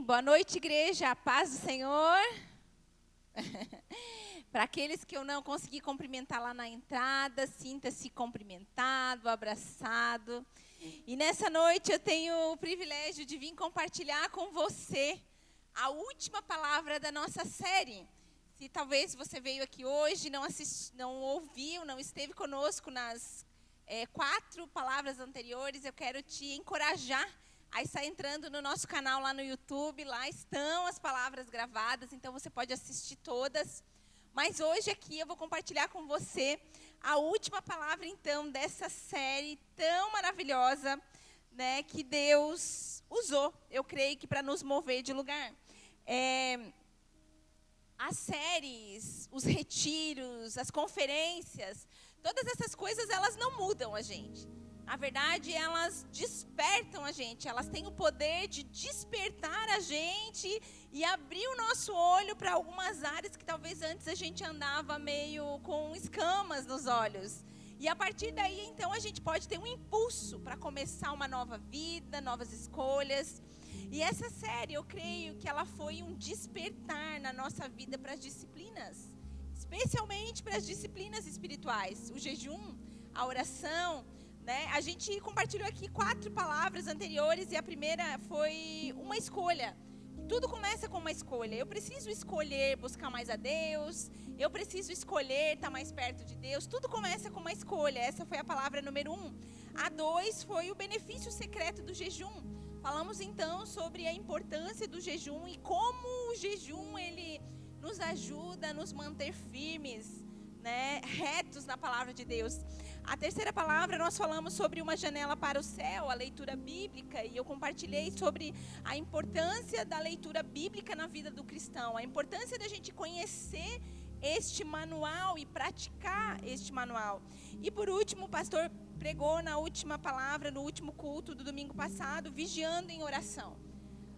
Boa noite, igreja. A paz do Senhor. Para aqueles que eu não consegui cumprimentar lá na entrada, sinta-se cumprimentado, abraçado. E nessa noite eu tenho o privilégio de vir compartilhar com você a última palavra da nossa série. Se talvez você veio aqui hoje, não ouviu, não esteve conosco nas 4 palavras anteriores, eu quero te encorajar a estar entrando no nosso canal lá no YouTube. Lá estão as palavras gravadas, então você pode assistir todas. Mas hoje aqui eu vou compartilhar com você a última palavra, então, dessa série tão maravilhosa, né, que Deus usou, eu creio que para nos mover de lugar. As séries, os retiros, as conferências, todas essas coisas, elas não mudam a gente. Na verdade, elas despertam a gente, elas têm o poder de despertar a gente e abrir o nosso olho para algumas áreas que talvez antes a gente andava meio com escamas nos olhos. E a partir daí, então, a gente pode ter um impulso para começar uma nova vida, novas escolhas. E essa série, eu creio que ela foi um despertar na nossa vida para as disciplinas, especialmente para as disciplinas espirituais, o jejum, a oração. Né? A gente compartilhou aqui 4 palavras anteriores e a primeira foi uma escolha. Tudo começa com uma escolha. Eu preciso escolher buscar mais a Deus, eu preciso escolher estar mais perto de Deus. Tudo começa com uma escolha. Essa foi a palavra número 1. A 2 foi o benefício secreto do jejum. Falamos então sobre a importância do jejum e como o jejum ele nos ajuda a nos manter firmes, né, retos na palavra de Deus. A terceira palavra, nós falamos sobre uma janela para o céu, a leitura bíblica, e eu compartilhei sobre a importância da leitura bíblica na vida do cristão, a importância da gente conhecer este manual e praticar este manual. E por último, o pastor pregou na última palavra, no último culto do domingo passado, vigiando em oração.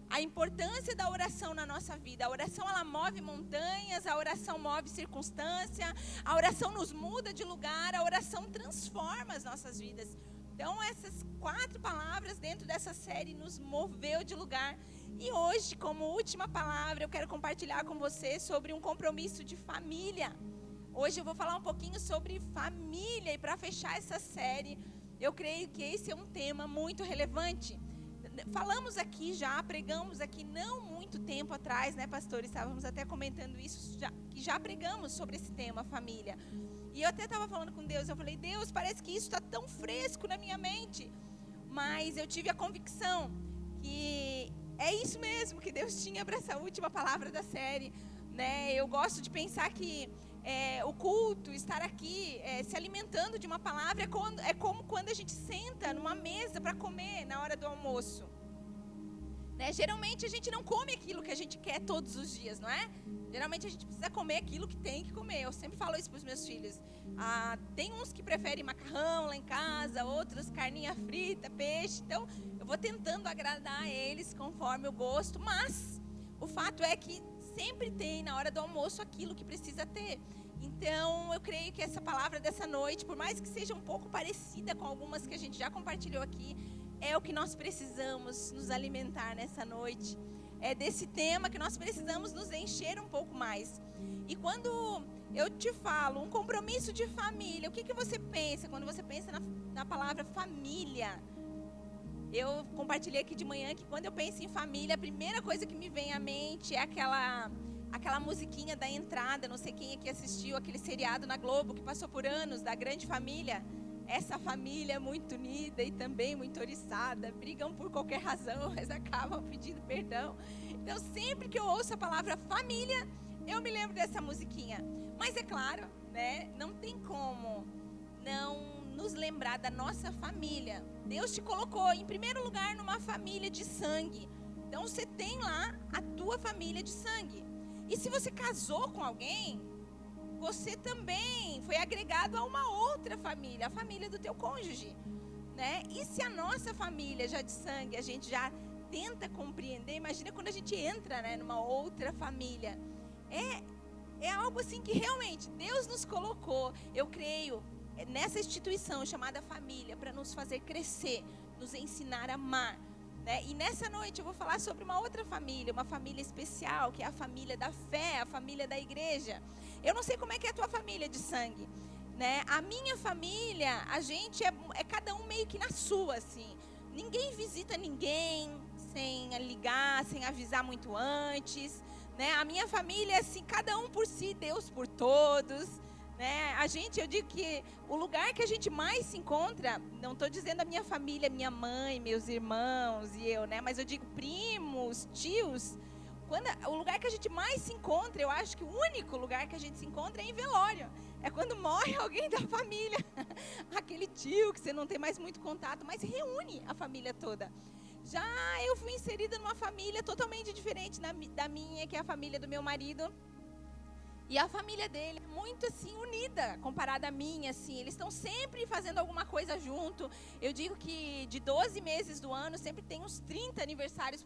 A importância da oração na nossa vida. A oração, ela move montanhas, a oração move circunstância, a oração nos muda de lugar, a oração transforma as nossas vidas. Então, essas 4 palavras dentro dessa série nos moveu de lugar. E hoje, como última palavra, eu quero compartilhar com você sobre um compromisso de família. Hoje eu vou falar um pouquinho sobre família, e para fechar essa série, eu creio que esse é um tema muito relevante. Falamos aqui já, pregamos aqui não muito tempo atrás, né, pastor? Estávamos até comentando isso, que já pregamos sobre esse tema, família. E eu até estava falando com Deus, eu falei, Deus, parece que isso está tão fresco na minha mente. Mas eu tive a convicção que é isso mesmo que Deus tinha para essa última palavra da série, né? Eu gosto de pensar que o culto, estar aqui se alimentando de uma palavra é como quando a gente senta numa mesa para comer na hora do almoço, né? Geralmente a gente não come aquilo que a gente quer todos os dias, não é? Geralmente a gente precisa comer aquilo que tem que comer. Eu sempre falo isso para os meus filhos. Tem uns que preferem macarrão lá em casa, outros carninha frita, peixe. Então eu vou tentando agradar a eles conforme o gosto, mas o fato é que sempre tem na hora do almoço aquilo que precisa ter. Então, eu creio que essa palavra dessa noite, por mais que seja um pouco parecida com algumas que a gente já compartilhou aqui, é o que nós precisamos nos alimentar nessa noite. É desse tema que nós precisamos nos encher um pouco mais. E quando eu te falo um compromisso de família, o que você pensa quando você pensa na palavra família? Eu compartilhei aqui de manhã que quando eu penso em família, a primeira coisa que me vem à mente é aquela musiquinha da entrada. Não sei quem aqui assistiu aquele seriado na Globo que passou por anos, da Grande Família. Essa família é muito unida e também muito oriçada, brigam por qualquer razão, mas acabam pedindo perdão. Então, sempre que eu ouço a palavra família, eu me lembro dessa musiquinha. Mas é claro, né, não tem como não nos lembrar da nossa família. Deus te colocou, em primeiro lugar, numa família de sangue. Então, você tem lá a tua família de sangue. E se você casou com alguém, você também foi agregado a uma outra família, a família do teu cônjuge, né? E se a nossa família já de sangue, a gente já tenta compreender, imagina quando a gente entra, né, numa outra família. É algo assim que realmente Deus nos colocou, eu creio, nessa instituição chamada família, para nos fazer crescer, nos ensinar a amar, né? E nessa noite eu vou falar sobre uma outra família, uma família especial, que é a família da fé, a família da igreja. Eu não sei como é que é a tua família de sangue, né? A minha família, a gente é cada um meio que na sua, assim. Ninguém visita ninguém sem ligar, sem avisar muito antes, né? A minha família é assim, cada um por si, Deus por todos, né? Eu digo que o lugar que a gente mais se encontra, não estou dizendo a minha família, minha mãe, meus irmãos e eu, né? Mas eu digo primos, tios. O lugar que a gente mais se encontra, eu acho que o único lugar que a gente se encontra é em velório. É quando morre alguém da família. Aquele tio que você não tem mais muito contato, mas reúne a família toda. Já eu fui inserida numa família totalmente diferente da minha, que é a família do meu marido. E a família dele é muito assim unida, comparada à minha, assim. Eles estão sempre fazendo alguma coisa junto. Eu digo que de 12 meses do ano, sempre tem uns 30 aniversários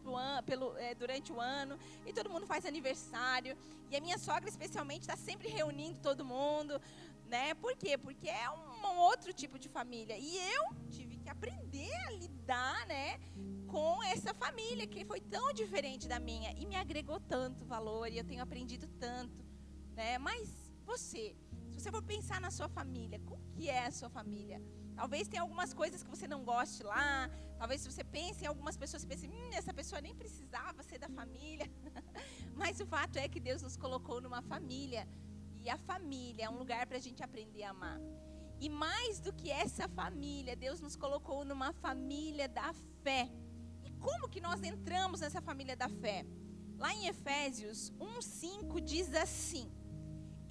durante o ano. E todo mundo faz aniversário. E a minha sogra, especialmente, está sempre reunindo todo mundo, né? Por quê? Porque é um outro tipo de família. E eu tive que aprender a lidar, né, com essa família, que foi tão diferente da minha. E me agregou tanto valor, e eu tenho aprendido tanto. Mas se você for pensar na sua família, como que é a sua família? Talvez tenha algumas coisas que você não goste lá. Talvez se você pense em algumas pessoas, você pense, essa pessoa nem precisava ser da família. Mas o fato é que Deus nos colocou numa família. E a família é um lugar para a gente aprender a amar. E mais do que essa família, Deus nos colocou numa família da fé. E como que nós entramos nessa família da fé? Lá em Efésios 1:5 diz assim: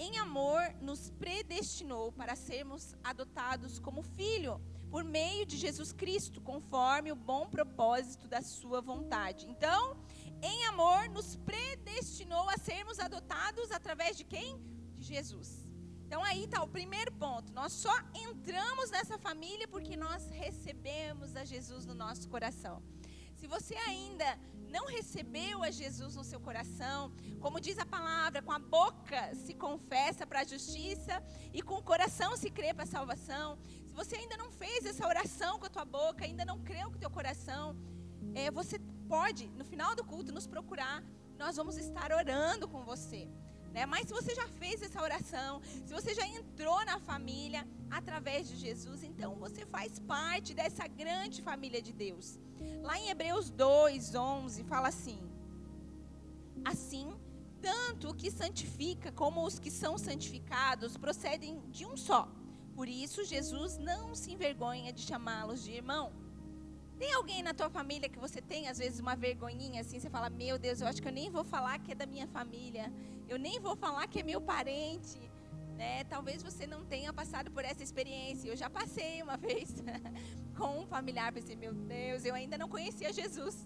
em amor nos predestinou para sermos adotados como filho, por meio de Jesus Cristo, conforme o bom propósito da sua vontade. Então, em amor nos predestinou a sermos adotados através de quem? De Jesus. Então aí está o primeiro ponto. Nós só entramos nessa família porque nós recebemos a Jesus no nosso coração. Se você ainda não recebeu a Jesus no seu coração, como diz a palavra, com a boca se confessa para a justiça e com o coração se crê para a salvação. Se você ainda não fez essa oração com a tua boca, ainda não creu com o teu coração, você pode, no final do culto, nos procurar. Nós vamos estar orando com você. Mas se você já fez essa oração, se você já entrou na família através de Jesus, então você faz parte dessa grande família de Deus. Lá em Hebreus 2:11 fala assim: assim, tanto o que santifica como os que são santificados procedem de um só. Por isso Jesus não se envergonha de chamá-los de irmão. Tem alguém na tua família que você tem, às vezes, uma vergonhinha assim? Você fala, meu Deus, eu acho que eu nem vou falar que é da minha família. Eu nem vou falar que é meu parente. Talvez você não tenha passado por essa experiência. Eu já passei uma vez com um familiar. Pensei, meu Deus, eu ainda não conhecia Jesus.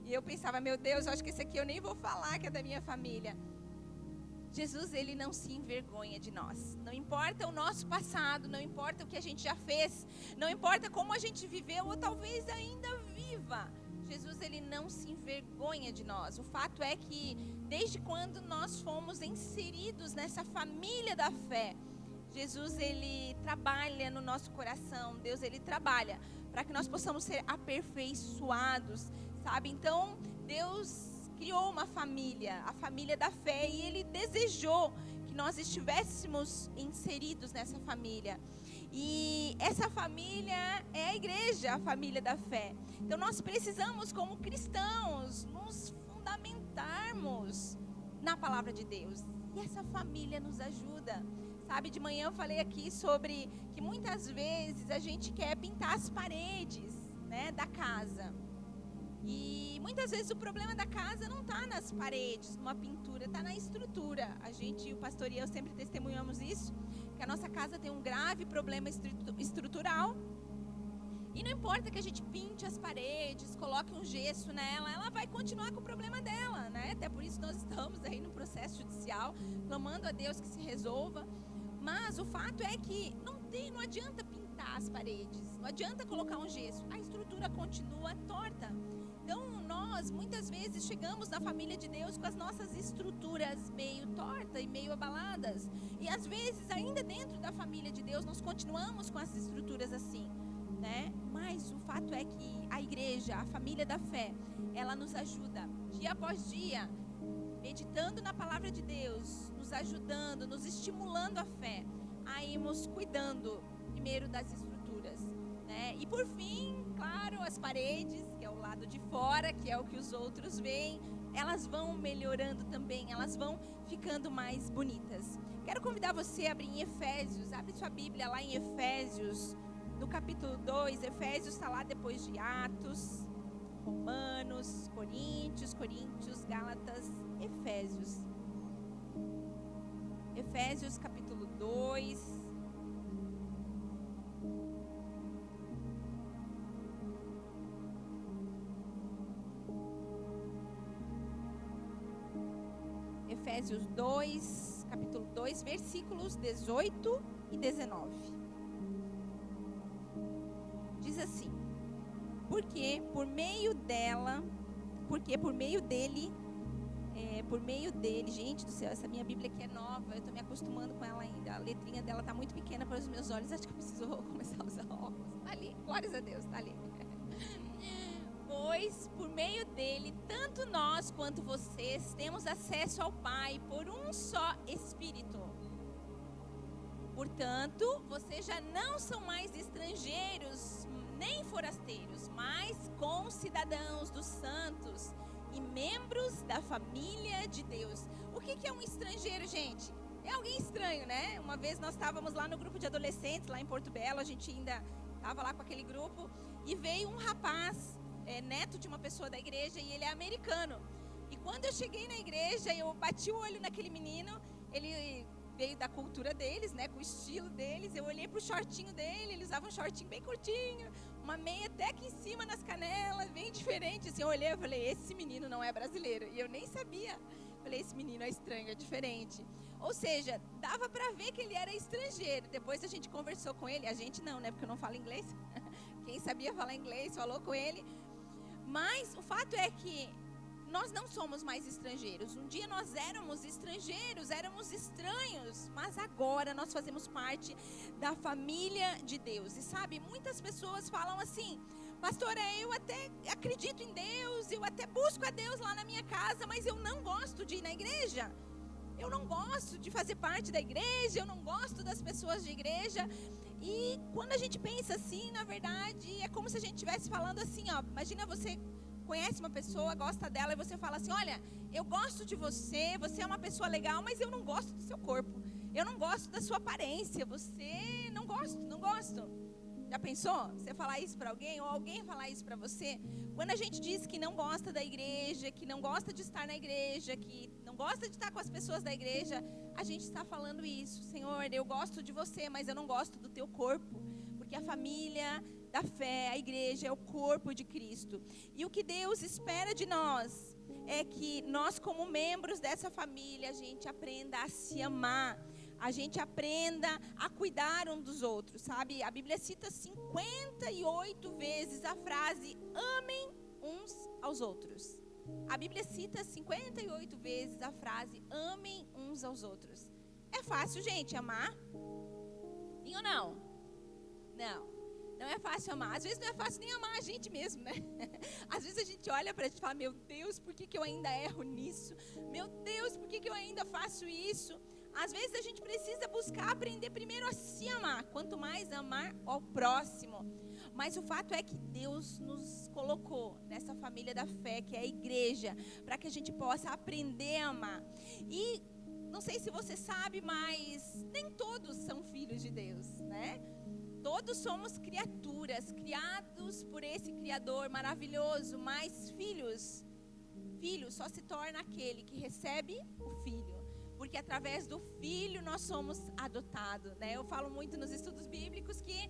E eu pensava, meu Deus, eu acho que esse aqui eu nem vou falar que é da minha família. Jesus, ele não se envergonha de nós. Não importa o nosso passado, não importa o que a gente já fez, não importa como a gente viveu ou talvez ainda viva. Jesus, ele não se envergonha de nós. O fato é que desde quando nós fomos inseridos nessa família da fé, Jesus, ele trabalha no nosso coração. Deus, ele trabalha para que nós possamos ser aperfeiçoados, sabe? Então, Deus criou uma família, a família da fé, e ele desejou que nós estivéssemos inseridos nessa família. E essa família é a igreja, a família da fé. Então nós precisamos, como cristãos, nos fundamentarmos na palavra de Deus. E essa família nos ajuda. Sabe, de manhã eu falei aqui sobre que muitas vezes a gente quer pintar as paredes, da casa. E muitas vezes o problema da casa não está nas paredes, numa pintura, está na estrutura. A gente, o pastor e eu sempre testemunhamos isso, que a nossa casa tem um grave problema estrutural. E não importa que a gente pinte as paredes, coloque um gesso nela, ela vai continuar com o problema dela, Até por isso nós estamos aí no processo judicial, clamando a Deus que se resolva. Mas o fato é que não adianta pintar as paredes, não adianta colocar um gesso, a estrutura continua torta. Então, nós, muitas vezes, chegamos na família de Deus com as nossas estruturas meio tortas e meio abaladas. E, às vezes, ainda dentro da família de Deus, nós continuamos com as estruturas assim. né? Mas o fato é que a igreja, a família da fé, ela nos ajuda dia após dia, meditando na palavra de Deus, nos ajudando, nos estimulando a fé, a irmos cuidando primeiro das estruturas, né? E por fim, claro, as paredes, que é o lado de fora, que é o que os outros veem, elas vão melhorando também, elas vão ficando mais bonitas. Quero convidar você a abrir em Efésios, abre sua Bíblia lá em Efésios, no capítulo 2, Efésios está lá depois de Atos, Romanos, Coríntios, Gálatas, Efésios. Efésios capítulo 2. Efésios 2, capítulo 2, versículos 18 e 19. Diz assim: Porque por meio dele, gente do céu, essa minha Bíblia aqui é nova, eu estou me acostumando com ela ainda, a letrinha dela está muito pequena para os meus olhos, acho que eu preciso começar a usar óculos. Está ali, glórias a Deus, está ali. Pois por meio dele, tanto nós quanto vocês temos acesso ao Pai por um só Espírito. Portanto, vocês já não são mais estrangeiros nem forasteiros, mas concidadãos dos santos e membros da família de Deus. O que é um estrangeiro, gente? É alguém estranho, né? Uma vez nós estávamos lá no grupo de adolescentes, lá em Porto Belo, a gente ainda estava lá com aquele grupo, e veio um rapaz, neto de uma pessoa da igreja, e ele é americano. E quando eu cheguei na igreja, eu bati o olho naquele menino, ele veio da cultura deles, né, com o estilo deles. Eu olhei pro shortinho dele, ele usava um shortinho bem curtinho, uma meia até aqui em cima nas canelas, bem diferente, assim. Eu olhei e falei, esse menino não é brasileiro, e eu nem sabia. Falei, esse menino é estranho, é diferente. Ou seja, dava para ver que ele era estrangeiro. Depois a gente conversou com ele, a gente não, né, porque eu não falo inglês. Quem sabia falar inglês falou com ele. Mas o fato é que nós não somos mais estrangeiros. Um dia nós éramos estrangeiros, éramos estranhos, mas agora nós fazemos parte da família de Deus. E sabe, muitas pessoas falam assim, pastora, eu até acredito em Deus, eu até busco a Deus lá na minha casa, mas eu não gosto de ir na igreja. Eu não gosto de fazer parte da igreja, eu não gosto das pessoas de igreja. E quando a gente pensa assim, na verdade, é como se a gente estivesse falando assim, ó, imagina você conhece uma pessoa, gosta dela, e você fala assim, olha, eu gosto de você, você é uma pessoa legal, mas eu não gosto do seu corpo, eu não gosto da sua aparência, você não gosto. Já pensou? Você falar isso para alguém, ou alguém falar isso para você? Quando a gente diz que não gosta da igreja, que não gosta de estar na igreja, que não gosta de estar com as pessoas da igreja, a gente está falando isso. Senhor, eu gosto de você, mas eu não gosto do teu corpo. Porque a família da fé, a igreja é o corpo de Cristo. E o que Deus espera de nós é que nós, como membros dessa família, a gente aprenda a se amar. A gente aprenda a cuidar um dos outros, sabe? A Bíblia cita 58 vezes a frase, amem uns aos outros. A Bíblia cita 58 vezes a frase, amem uns aos outros. É fácil, gente, amar? Sim ou não? Não é fácil amar. Às vezes não é fácil nem amar a gente mesmo, né? Às vezes a gente olha pra gente e fala, meu Deus, por que eu ainda erro nisso? Meu Deus, por que eu ainda faço isso? Às vezes a gente precisa buscar aprender primeiro a se amar, quanto mais amar ao próximo. Mas o fato é que Deus nos colocou nessa família da fé, que é a igreja, para que a gente possa aprender a amar. E não sei se você sabe, mas nem todos são filhos de Deus, né? Todos somos criaturas, criados por esse Criador maravilhoso, mas filho só se torna aquele que recebe o Filho. Porque através do Filho nós somos adotados, né? Eu falo muito nos estudos bíblicos que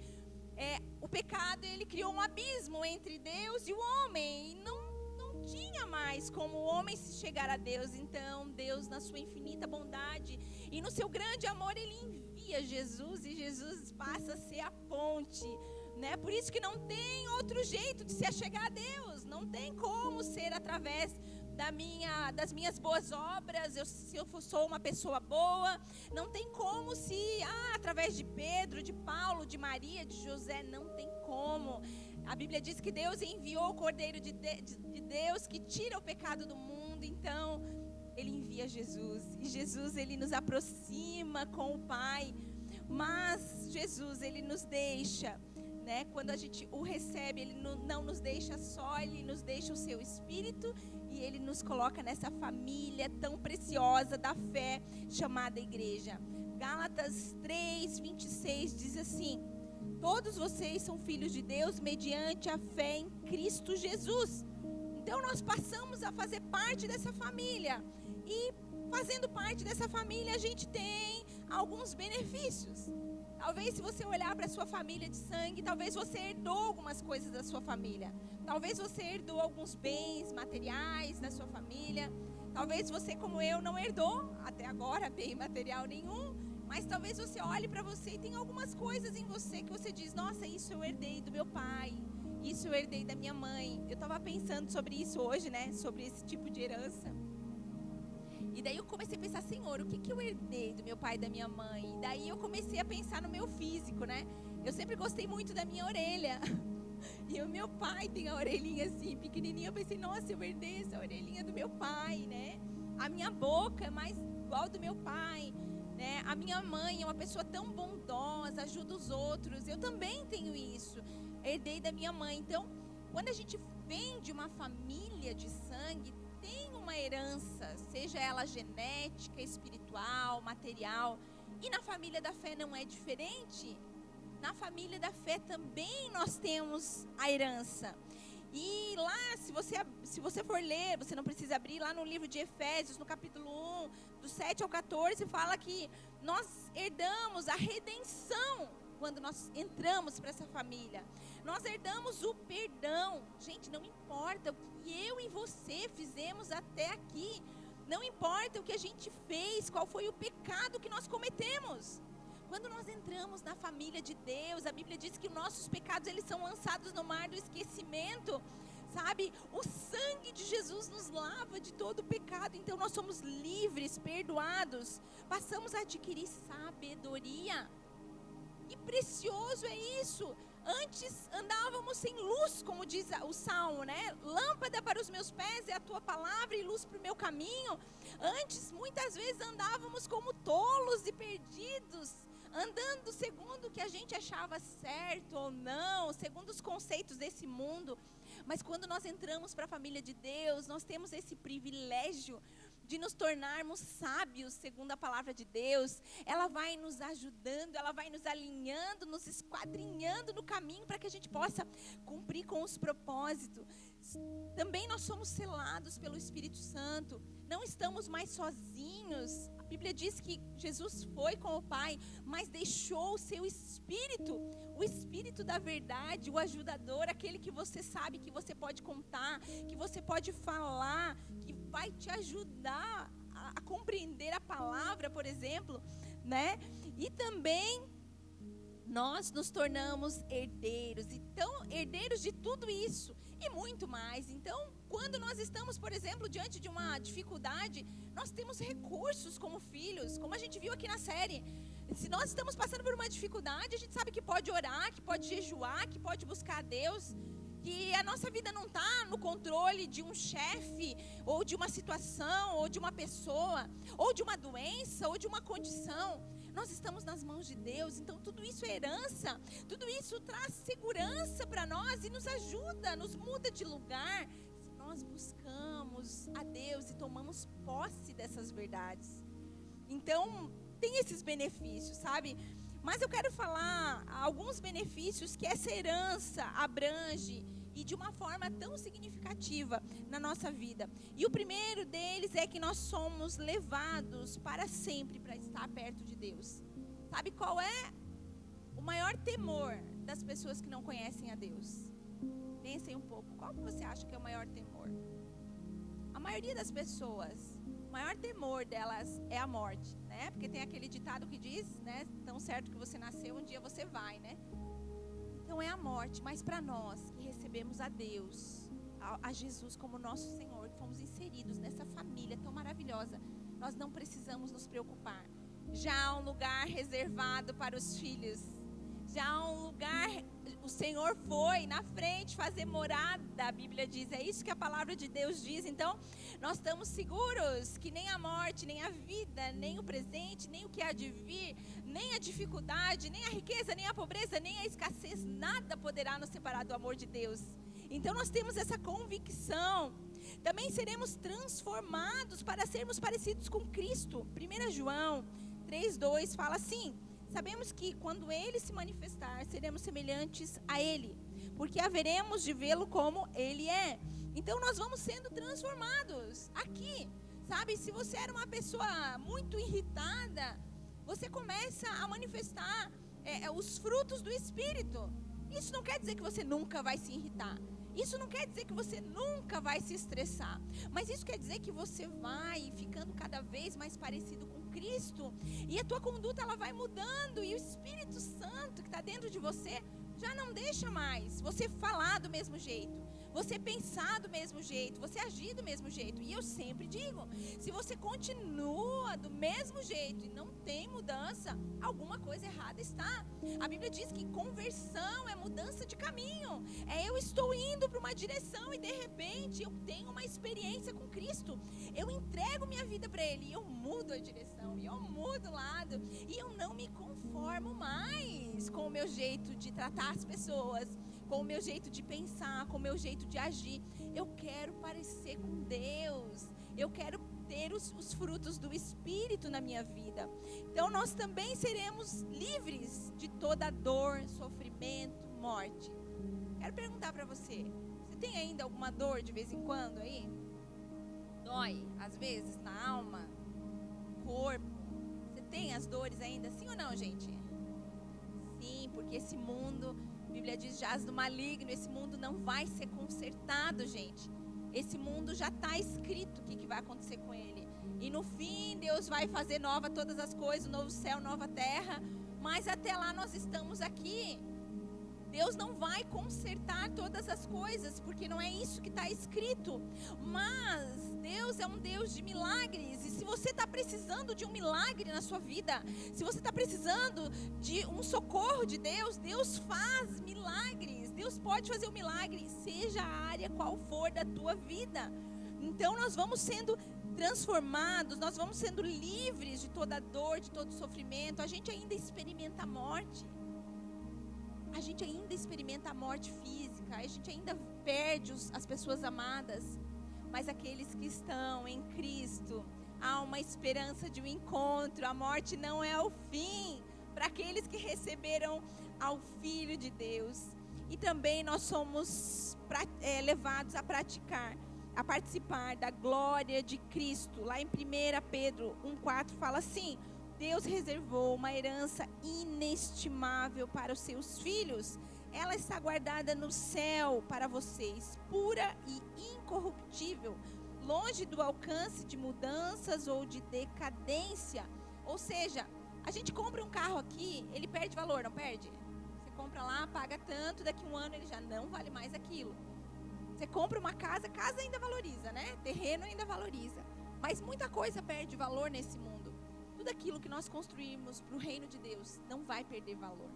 o pecado, ele criou um abismo entre Deus e o homem. E não tinha mais como o homem se chegar a Deus. Então Deus, na sua infinita bondade e no seu grande amor, ele envia Jesus. E Jesus passa a ser a ponte, né? Por isso que não tem outro jeito de se achegar a Deus. Não tem como ser através das minhas boas obras, se eu sou uma pessoa boa. Não tem como se, através de Pedro, de Paulo, de Maria, de José, não tem como. A Bíblia diz que Deus enviou o Cordeiro de Deus que tira o pecado do mundo. Então, Ele envia Jesus. E Jesus, Ele nos aproxima com o Pai. Mas Jesus, Ele nos deixa, né? Quando a gente o recebe, Ele não nos deixa só, Ele nos deixa o seu Espírito. E Ele nos coloca nessa família tão preciosa da fé, chamada igreja. Gálatas 3:26 diz assim: todos vocês são filhos de Deus mediante a fé em Cristo Jesus. Então nós passamos a fazer parte dessa família. E fazendo parte dessa família, a gente tem alguns benefícios. Talvez, se você olhar para a sua família de sangue, talvez você herdou algumas coisas da sua família. Talvez você herdou alguns bens materiais da sua família. Talvez você, como eu, não herdou até agora bem material nenhum. Mas talvez você olhe para você e tenha algumas coisas em você que você diz: nossa, isso eu herdei do meu pai, isso eu herdei da minha mãe. Eu estava pensando sobre isso hoje, né? Sobre esse tipo de herança. E daí eu comecei a pensar: Senhor, o que eu herdei do meu pai e da minha mãe? E daí eu comecei a pensar no meu físico, né? Eu sempre gostei muito da minha orelha. E o meu pai tem a orelhinha assim, pequenininha. Eu pensei: nossa, eu herdei essa orelhinha do meu pai, né? A minha boca é mais igual do meu pai, né? A minha mãe é uma pessoa tão bondosa, ajuda os outros. Eu também tenho isso, herdei da minha mãe. Então, quando a gente vem de uma família de sangue, tem uma herança, seja ela genética, espiritual, material. E na família da fé não é diferente. Na família da fé também nós temos a herança. E lá, se você for ler, você não precisa abrir, lá no livro de Efésios, no capítulo 1, do 7 ao 14, fala que nós herdamos a redenção quando nós entramos para essa família. Nós herdamos o perdão. Gente, não importa o que eu e você fizemos até aqui. Não importa o que a gente fez, qual foi o pecado que nós cometemos. Quando nós entramos na família de Deus, a Bíblia diz que nossos pecados, eles são lançados no mar do esquecimento, sabe? O sangue de Jesus nos lava de todo o pecado. Então nós somos livres, perdoados. Passamos a adquirir sabedoria. Que precioso é isso! Antes andávamos sem luz, como diz o Salmo, né? Lâmpada para os meus pés é a tua palavra e luz para o meu caminho. Antes, muitas vezes, andávamos como tolos e perdidos, andando segundo o que a gente achava certo ou não, segundo os conceitos desse mundo. Mas quando nós entramos para a família de Deus, nós temos esse privilégio de nos tornarmos sábios segundo a palavra de Deus. Ela vai nos ajudando, ela vai nos alinhando, nos esquadrinhando no caminho para que a gente possa cumprir com os propósitos. Também nós somos selados pelo Espírito Santo, não estamos mais sozinhos. A Bíblia diz que Jesus foi com o Pai, mas deixou o seu Espírito, o Espírito da verdade, o ajudador, aquele que você sabe que você pode contar, que você pode falar, que vai te ajudar a compreender a palavra, por exemplo, né? E também nós nos tornamos herdeiros, então herdeiros de tudo isso e muito mais. Então, quando nós estamos, por exemplo, diante de uma dificuldade, nós temos recursos como filhos, como a gente viu aqui na série. Se nós estamos passando por uma dificuldade, a gente sabe que pode orar, que pode jejuar, que pode buscar a Deus, que a nossa vida não está no controle de um chefe, ou de uma situação, ou de uma pessoa, ou de uma doença, ou de uma condição. Nós estamos nas mãos de Deus, então tudo isso é herança, tudo isso traz segurança para nós e nos ajuda, nos muda de lugar. Se nós buscamos a Deus e tomamos posse dessas verdades. Então, tem esses benefícios, sabe? Mas eu quero falar alguns benefícios que essa herança abrange e de uma forma tão significativa na nossa vida. E o primeiro deles é que nós somos levados para sempre para estar perto de Deus. Sabe qual é o maior temor das pessoas que não conhecem a Deus? Pensem um pouco, qual que você acha que é o maior temor? A maioria das pessoas, o maior temor delas é a morte, né? Porque tem aquele ditado que diz, né? Tão certo que você nasceu, um dia você vai, né? Então é a morte, mas para nós que recebemos a Deus, a Jesus como nosso Senhor, que fomos inseridos nessa família tão maravilhosa, nós não precisamos nos preocupar. Já há um lugar reservado para os filhos. Já há um lugar, o Senhor foi na frente fazer morada, a Bíblia diz. É isso que a palavra de Deus diz. Então, nós estamos seguros que nem a morte, nem a vida, nem o presente, nem o que há de vir, nem a dificuldade, nem a riqueza, nem a pobreza, nem a escassez, nada poderá nos separar do amor de Deus. Então, nós temos essa convicção. Também seremos transformados para sermos parecidos com Cristo. 1 João 3:2 fala assim: sabemos que quando Ele se manifestar, seremos semelhantes a Ele, porque haveremos de vê-lo como Ele é. Então nós vamos sendo transformados aqui, sabe? Se você era uma pessoa muito irritada, você começa a manifestar os frutos do Espírito. Isso não quer dizer que você nunca vai se irritar. Isso não quer dizer que você nunca vai se estressar. Mas isso quer dizer que você vai ficando cada vez mais parecido com Cristo. E a tua conduta ela vai mudando. E o Espírito Santo que está dentro de você já não deixa mais você falar do mesmo jeito, você pensar do mesmo jeito, você agir do mesmo jeito. E eu sempre digo, se você continua do mesmo jeito e não tem mudança, alguma coisa errada está. A Bíblia diz que conversão é mudança de caminho. Eu estou indo para uma direção e de repente eu tenho uma experiência com Cristo. Eu entrego minha vida para Ele e eu mudo a direção, e eu mudo o lado. E eu não me conformo mais com o meu jeito de tratar as pessoas, com o meu jeito de pensar, com o meu jeito de agir. Eu quero parecer com Deus. Eu quero ter os frutos do Espírito na minha vida. Então nós também seremos livres de toda dor, sofrimento, morte. Quero perguntar para você, você tem ainda alguma dor de vez em quando aí? Dói, às vezes, na alma, no corpo? Você tem as dores ainda, sim ou não, gente? Sim, porque esse mundo, a Bíblia diz, jaz do maligno. Esse mundo não vai ser consertado, gente. Esse mundo já está escrito o que vai acontecer com ele. E no fim, Deus vai fazer nova todas as coisas, novo céu, nova terra. Mas até lá nós estamos aqui. Deus não vai consertar todas as coisas, porque não é isso que está escrito. Mas Deus é um Deus de milagres. E se você está precisando de um milagre na sua vida, se você está precisando de um socorro de Deus, Deus faz milagres. Deus pode fazer um milagre, seja a área qual for da tua vida. Então nós vamos sendo transformados, nós vamos sendo livres de toda dor, de todo sofrimento. A gente ainda experimenta a morte. A gente ainda experimenta a morte física, a gente ainda perde as pessoas amadas, mas aqueles que estão em Cristo, há uma esperança de um encontro. A morte não é o fim para aqueles que receberam ao Filho de Deus. E também nós somos levados a participar da glória de Cristo. Lá em 1 Pedro 1,4 fala assim: Deus reservou uma herança inestimável para os seus filhos. Ela está guardada no céu para vocês, pura e incorruptível, longe do alcance de mudanças ou de decadência. Ou seja, a gente compra um carro aqui, ele perde valor, não perde? Você compra lá, paga tanto, daqui a um ano ele já não vale mais aquilo. Você compra uma casa, casa ainda valoriza, né? Terreno ainda valoriza. Mas muita coisa perde valor nesse mundo. Tudo aquilo que nós construímos para o reino de Deus não vai perder valor.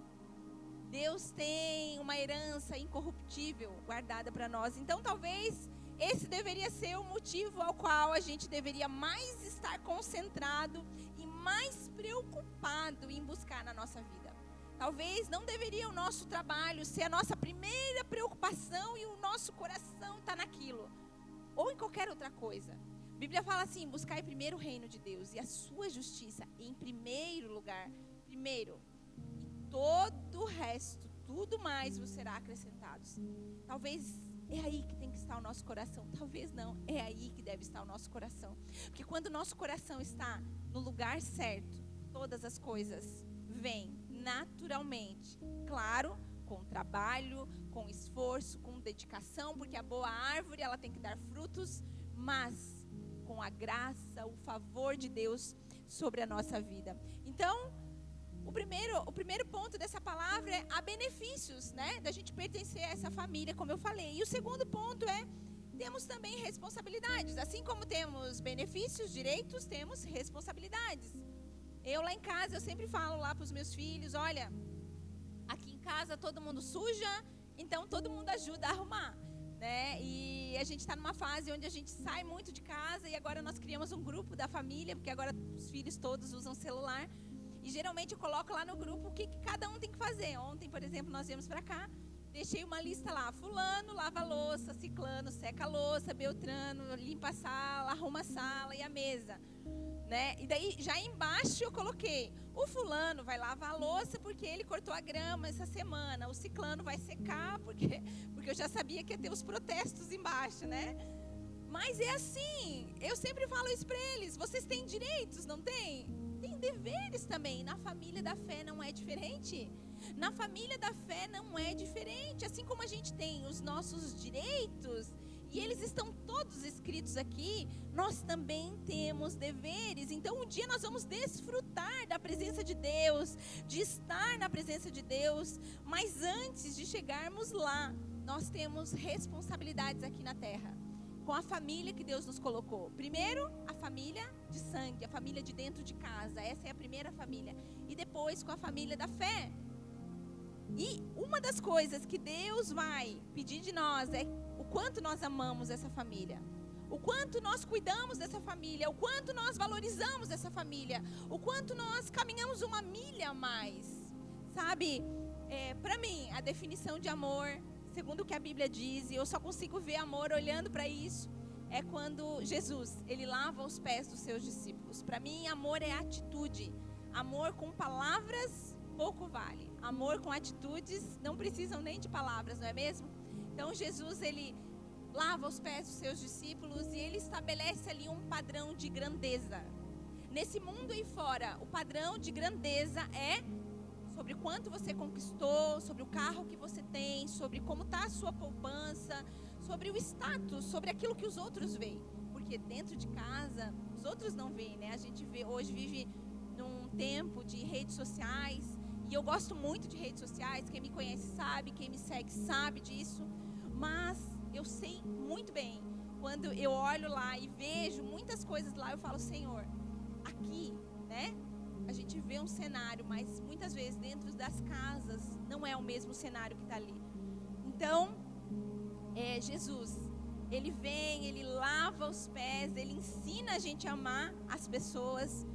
Deus tem uma herança incorruptível guardada para nós. Então talvez esse deveria ser o motivo ao qual a gente deveria mais estar concentrado e mais preocupado em buscar na nossa vida. Talvez não deveria o nosso trabalho ser a nossa primeira preocupação e o nosso coração está naquilo, ou em qualquer outra coisa. A Bíblia fala assim: buscai primeiro o reino de Deus e a sua justiça em primeiro lugar. Primeiro, e todo o resto, tudo mais vos será acrescentado. Talvez é aí que tem que estar o nosso coração. Talvez não, é aí que deve estar o nosso coração. Porque quando o nosso coração está no lugar certo, todas as coisas vêm naturalmente. Claro, com trabalho, com esforço, com dedicação, porque a boa árvore ela tem que dar frutos, mas com a graça, o favor de Deus sobre a nossa vida. Então, o primeiro ponto dessa palavra é: há benefícios, né, da gente pertencer a essa família, como eu falei. E o segundo ponto é: temos também responsabilidades. Assim como temos benefícios, direitos, temos responsabilidades. Eu lá em casa, eu sempre falo lá para os meus filhos, olha, aqui em casa todo mundo suja, então todo mundo ajuda a arrumar, né? E a gente está numa fase onde a gente sai muito de casa e agora nós criamos um grupo da família, porque agora os filhos todos usam celular. E geralmente eu coloco lá no grupo o que cada um tem que fazer. Ontem, por exemplo, nós viemos para cá, deixei uma lista lá, fulano lava a louça, ciclano seca a louça, beltrano limpa a sala, arruma a sala e a mesa, né? E daí já embaixo eu coloquei, o fulano vai lavar a louça porque ele cortou a grama essa semana, o ciclano vai secar porque eu já sabia que ia ter os protestos embaixo, né? Mas é assim, eu sempre falo isso para eles, vocês têm direitos, não têm? Tem deveres também. Na família da fé não é diferente. Na família da fé não é diferente. Assim como a gente tem os nossos direitos, e eles estão todos escritos aqui, nós também temos deveres. Então um dia nós vamos desfrutar da presença de Deus, de estar na presença de Deus. Mas antes de chegarmos lá, nós temos responsabilidades aqui na terra, com a família que Deus nos colocou. Primeiro, a família de sangue, a família de dentro de casa. Essa é a primeira família. E depois com a família da fé. E uma das coisas que Deus vai pedir de nós é o quanto nós amamos essa família. O quanto nós cuidamos dessa família. O quanto nós valorizamos essa família. O quanto nós caminhamos uma milha a mais. Sabe? Para mim, a definição de amor, segundo o que a Bíblia diz, e eu só consigo ver amor olhando para isso, é quando Jesus, ele lava os pés dos seus discípulos. Para mim, amor é atitude. Amor com palavras pouco vale. Amor com atitudes não precisam nem de palavras, não é mesmo? Então Jesus, ele lava os pés dos seus discípulos e ele estabelece ali um padrão de grandeza. Nesse mundo aí fora, o padrão de grandeza é sobre quanto você conquistou, sobre o carro que você tem, sobre como está a sua poupança, sobre o status, sobre aquilo que os outros veem. Porque dentro de casa, os outros não veem, né? A gente hoje vive num tempo de redes sociais, e eu gosto muito de redes sociais, quem me conhece sabe, quem me segue sabe disso, mas eu sei muito bem, quando eu olho lá e vejo muitas coisas lá, eu falo, Senhor, aqui, né? A gente vê um cenário, mas muitas vezes dentro das casas não é o mesmo cenário que está ali. Então, Jesus, ele vem, ele lava os pés, ele ensina a gente a amar as pessoas.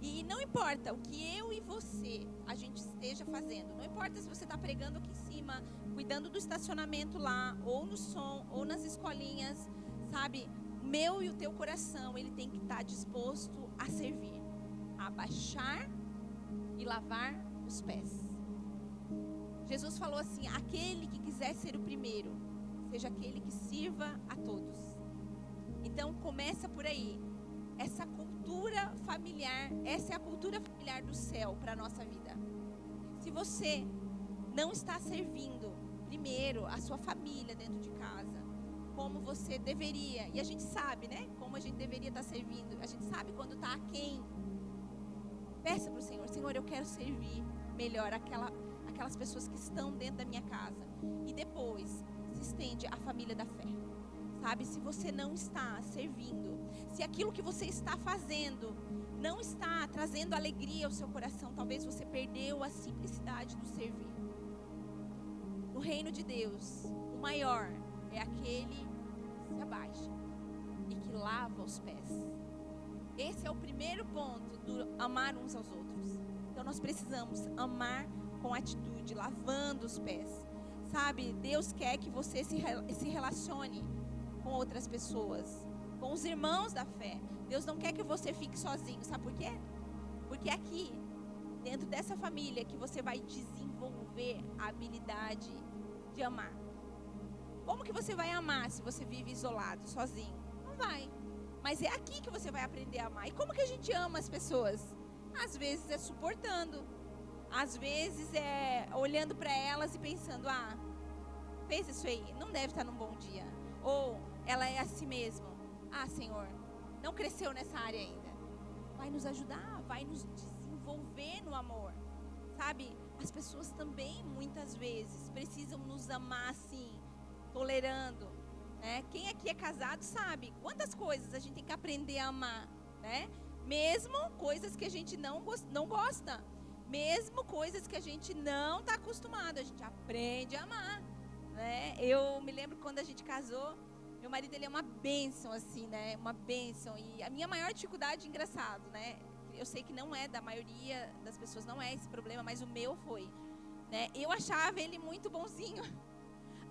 E não importa o que eu e você, a gente esteja fazendo. Não importa se você está pregando aqui em cima, cuidando do estacionamento lá, ou no som, ou nas escolinhas, sabe? O meu e o teu coração, ele tem que estar disposto a servir. Abaixar e lavar os pés. Jesus falou assim, aquele que quiser ser o primeiro, seja aquele que sirva a todos. Então começa por aí. Essa cultura familiar, essa é a cultura familiar do céu para a nossa vida. Se você não está servindo primeiro a sua família dentro de casa, como você deveria, e a gente sabe, né, como a gente deveria estar servindo, a gente sabe quando está aquém. Peça para o Senhor, Senhor, eu quero servir melhor aquelas pessoas que estão dentro da minha casa. E depois se estende a família da fé. Sabe, se você não está servindo, se aquilo que você está fazendo não está trazendo alegria ao seu coração, talvez você perdeu a simplicidade do servir. No reino de Deus, o maior é aquele que se abaixa e que lava os pés. Esse é o primeiro ponto do amar uns aos outros. Então nós precisamos amar com atitude, lavando os pés. Sabe, Deus quer que você se relacione com outras pessoas, com os irmãos da fé. Deus não quer que você fique sozinho, sabe por quê? Porque aqui, dentro dessa família, que você vai desenvolver a habilidade de amar. Como que você vai amar se você vive isolado, sozinho? Não vai. Mas é aqui que você vai aprender a amar. E como que a gente ama as pessoas? Às vezes é suportando. Às vezes é olhando para elas e pensando, fez isso aí, não deve estar num bom dia. Ou ela é assim mesmo. Senhor, não cresceu nessa área ainda. Vai nos ajudar, vai nos desenvolver no amor. Sabe, as pessoas também muitas vezes precisam nos amar assim, tolerando, né? Quem aqui é casado sabe quantas coisas a gente tem que aprender a amar, né? Mesmo coisas que a gente não gosta, mesmo coisas que a gente não está acostumado, a gente aprende a amar, né? Eu me lembro quando a gente casou, meu marido, ele é uma bênção, assim, né? Uma bênção. E a minha maior dificuldade, engraçado, né? Eu sei que não é da maioria das pessoas, não é esse problema, mas o meu foi, né? Eu achava ele muito bonzinho.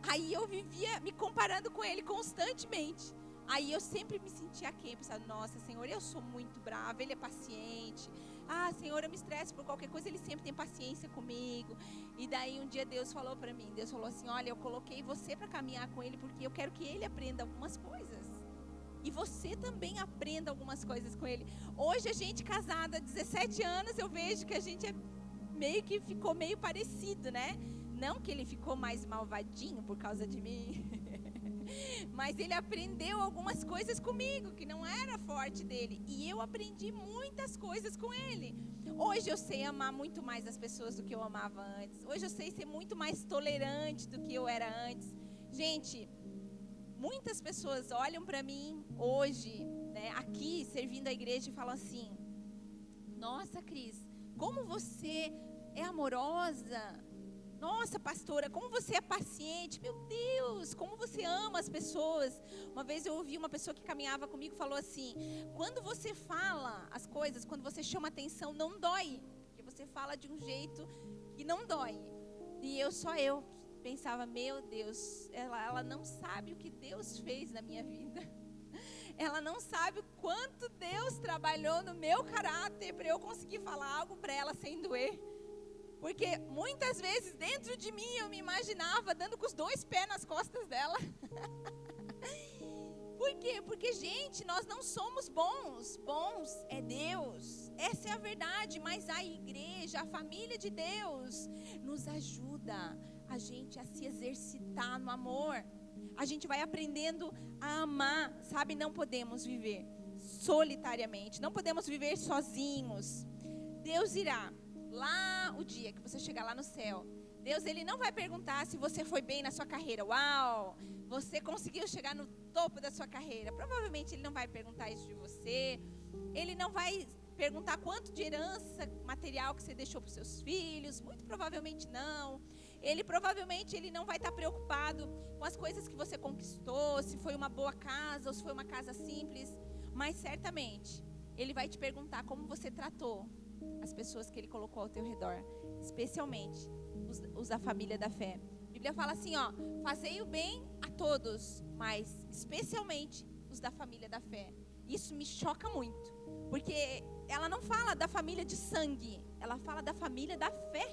Aí eu vivia me comparando com ele constantemente. Aí eu sempre me sentia quem? Pensava, nossa, Senhor, eu sou muito brava, ele é paciente. Ah, Senhor, eu me estresso por qualquer coisa, ele sempre tem paciência comigo. E daí um dia Deus falou para mim, Deus falou assim, olha, eu coloquei você para caminhar com ele porque eu quero que ele aprenda algumas coisas. E você também aprenda algumas coisas com ele. Hoje a gente casada há 17 anos, eu vejo que a gente meio que ficou meio parecido, né? Não que ele ficou mais malvadinho por causa de mim, mas ele aprendeu algumas coisas comigo que não era forte dele. E eu aprendi muitas coisas com ele. Hoje eu sei amar muito mais as pessoas do que eu amava antes. Hoje eu sei ser muito mais tolerante do que eu era antes. Gente, muitas pessoas olham para mim hoje, né, aqui servindo a igreja e falam assim, nossa, Cris, como você é amorosa. Nossa, pastora, como você é paciente. Meu Deus, como você ama as pessoas. Uma vez eu ouvi uma pessoa que caminhava comigo falou assim, quando você fala as coisas, quando você chama atenção, não dói. Porque você fala de um jeito que não dói. E eu pensava, meu Deus, ela não sabe o que Deus fez na minha vida. Ela não sabe o quanto Deus trabalhou no meu caráter para eu conseguir falar algo para ela sem doer. Porque muitas vezes dentro de mim eu me imaginava dando com os 2 pés nas costas dela. Por quê? Porque, gente, nós não somos bons. Bons é Deus. Essa é a verdade. Mas a igreja, a família de Deus, nos ajuda a gente a se exercitar no amor. A gente vai aprendendo a amar. Sabe, não podemos viver solitariamente. Não podemos viver sozinhos. Deus irá. Lá, o dia que você chegar lá no céu, Deus, ele não vai perguntar se você foi bem na sua carreira. Uau, você conseguiu chegar no topo da sua carreira. Provavelmente ele não vai perguntar isso de você. Ele não vai perguntar quanto de herança material que você deixou para os seus filhos. Muito provavelmente não. Provavelmente ele não vai estar preocupado com as coisas que você conquistou, se foi uma boa casa ou se foi uma casa simples. Mas certamente ele vai te perguntar como você tratou as pessoas que ele colocou ao teu redor, especialmente os da família da fé. A Bíblia fala assim, ó, fazei o bem a todos, mas especialmente os da família da fé. Isso me choca muito, porque ela não fala da família de sangue, ela fala da família da fé.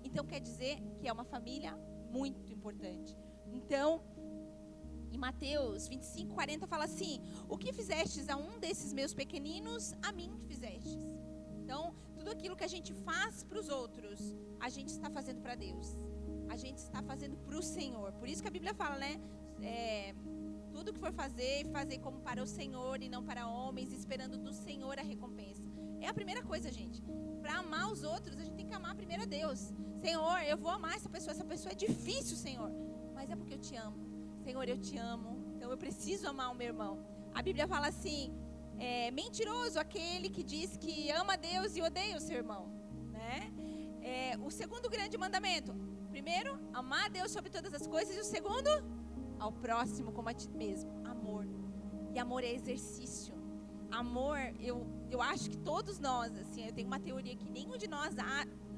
Então quer dizer que é uma família muito importante. Então, em Mateus 25:40 fala assim, o que fizestes a um desses meus pequeninos, a mim fizestes. Então, tudo aquilo que a gente faz para os outros, a gente está fazendo para Deus. A gente está fazendo para o Senhor. Por isso que a Bíblia fala, né? Tudo que for fazer, fazer como para o Senhor e não para homens, esperando do Senhor a recompensa. É a primeira coisa, gente. Para amar os outros, a gente tem que amar primeiro a Deus. Senhor, eu vou amar essa pessoa é difícil, Senhor. Mas é porque eu te amo. Senhor, eu te amo. Então eu preciso amar o meu irmão. A Bíblia fala assim, mentiroso aquele que diz que ama a Deus e odeia o seu irmão, né? O segundo grande mandamento, primeiro, amar a Deus sobre todas as coisas, e o segundo, ao próximo como a ti mesmo, amor. E amor é exercício. Amor, eu acho que todos nós, assim, eu tenho uma teoria que nenhum de nós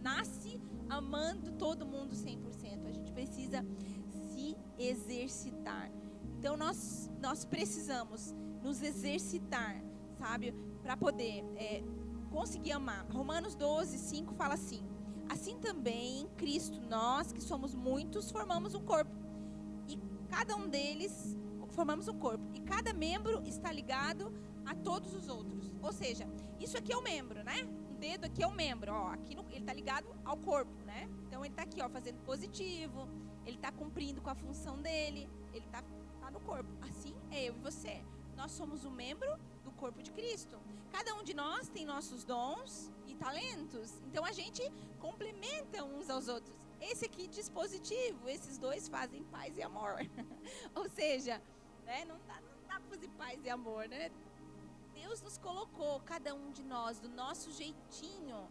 nasce amando todo mundo 100%. A gente precisa se exercitar. Então nós precisamos nos exercitar, sabe, para poder conseguir amar. Romanos 12:5 fala assim, assim também em Cristo nós que somos muitos formamos um corpo, e cada um deles formamos um corpo, e cada membro está ligado a todos os outros. Ou seja, isso aqui é o membro, né? Um dedo aqui é o membro, ó, aqui ele está ligado ao corpo, né? Então ele está aqui, ó, fazendo positivo, ele está cumprindo com a função dele, ele está no corpo. Assim é eu e você. Nós somos um membro do corpo de Cristo. Cada um de nós tem nossos dons e talentos. Então a gente complementa uns aos outros. Esse aqui dispositivo, esses dois fazem paz e amor. Ou seja, né? Não dá para fazer paz e amor, né? Deus nos colocou, cada um de nós, do nosso jeitinho,